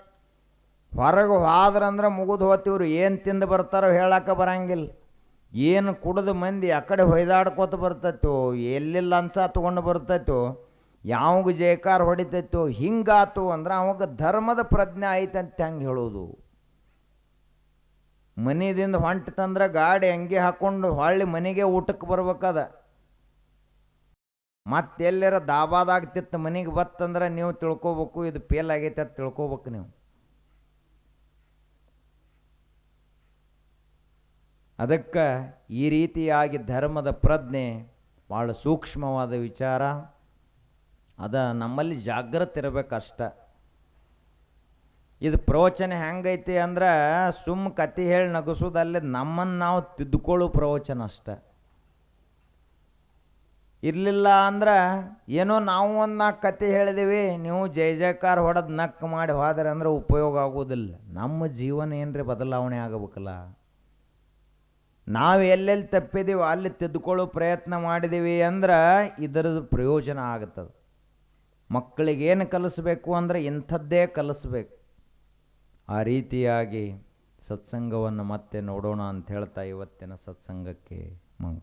ಹೊರಗೆ ಹೋದ್ರಂದ್ರೆ ಮುಗಿದು ಹೋಗ್ತೀವ್ರು, ಏನು ತಿಂದು ಬರ್ತಾರೋ ಹೇಳಕ್ಕೆ ಬರಂಗಿಲ್ಲ. ಏನು ಕುಡಿದು ಮಂದಿ ಆ ಕಡೆ ಹೊಯ್ದಾಡ್ಕೋತ ಬರ್ತೈತೋ, ಎಲ್ಲಿ ಲಂಚ ತೊಗೊಂಡು ಬರ್ತೈತೋ, ಯಾವಾಗ ಜೈಕಾರ ಹೊಡಿತೈತೋ. ಹಿಂಗಾತು ಅಂದ್ರೆ ಅವಾಗ ಧರ್ಮದ ಪ್ರಜ್ಞೆ ಐತಂತ ಹೆಂಗೆ ಹೇಳೋದು? ಮನೆಯಿಂದ ಹೊಂಟಂದ್ರೆ ಗಾಡಿ ಹಂಗೆ ಹಾಕ್ಕೊಂಡು ಹೊಳ್ಳಿ ಮನೆಗೆ ಊಟಕ್ಕೆ ಬರ್ಬೇಕದ. ಮತ್ತೆಲ್ಲರ ದಾಬಾದಾಗ್ತಿತ್ತು ಮನೆಗೆ ಬತ್ತಂದ್ರೆ ನೀವು ತಿಳ್ಕೊಬೇಕು ಇದು ಫೇಲ್ ಆಗೈತೆ ಅಂತ ತಿಳ್ಕೊಬೇಕು ನೀವು. ಅದಕ್ಕೆ ಈ ರೀತಿಯಾಗಿ ಧರ್ಮದ ಪ್ರಜ್ಞೆ ಭಾಳ ಸೂಕ್ಷ್ಮವಾದ ವಿಚಾರ ಅದ. ನಮ್ಮಲ್ಲಿ ಜಾಗೃತಿ ಇರಬೇಕಷ್ಟ. ಇದು ಪ್ರವಚನ ಹೆಂಗೈತಿ ಅಂದ್ರೆ ಸುಮ್ಮ ಕತೆ ಹೇಳಿ ನಗಿಸೋದಲ್ಲೇ ನಮ್ಮನ್ನು ನಾವು ತಿದ್ದುಕೊಳ್ಳೋ ಪ್ರವಚನ ಅಷ್ಟೆ. ಇರಲಿಲ್ಲ ಅಂದ್ರೆ ಏನೋ ನಾವು ಒಂದು 4 ಕತೆ ಹೇಳಿದೀವಿ, ನೀವು ಜೈ ಜೈಕಾರ ಹೊಡೆದು ನಕ್ಕು ಮಾಡಿ ಹೋದ್ರೆ ಅಂದ್ರೆ ಉಪಯೋಗ ಆಗೋದಿಲ್ಲ. ನಮ್ಮ ಜೀವನ ಏನ್ರಿ ಬದಲಾವಣೆ ಆಗಬೇಕಲ್ಲ. ನಾವು ಎಲ್ಲೆಲ್ಲಿ ತಪ್ಪಿದ್ದೀವಿ ಅಲ್ಲಿ ತಿದ್ದುಕೊಳ್ಳೋ ಪ್ರಯತ್ನ ಮಾಡಿದ್ದೀವಿ ಅಂದ್ರೆ ಇದರದ್ದು ಪ್ರಯೋಜನ ಆಗುತ್ತದೆ. ಮಕ್ಕಳಿಗೇನು ಕಲಿಸ್ಬೇಕು ಅಂದರೆ ಇಂಥದ್ದೇ ಕಲಿಸ್ಬೇಕು. ಆ ರೀತಿಯಾಗಿ ಸತ್ಸಂಗವನ್ನು ಮತ್ತೆ ನೋಡೋಣ ಅಂತ ಹೇಳ್ತಾ ಇವತ್ತಿನ ಸತ್ಸಂಗಕ್ಕೆ ಮಂಗ.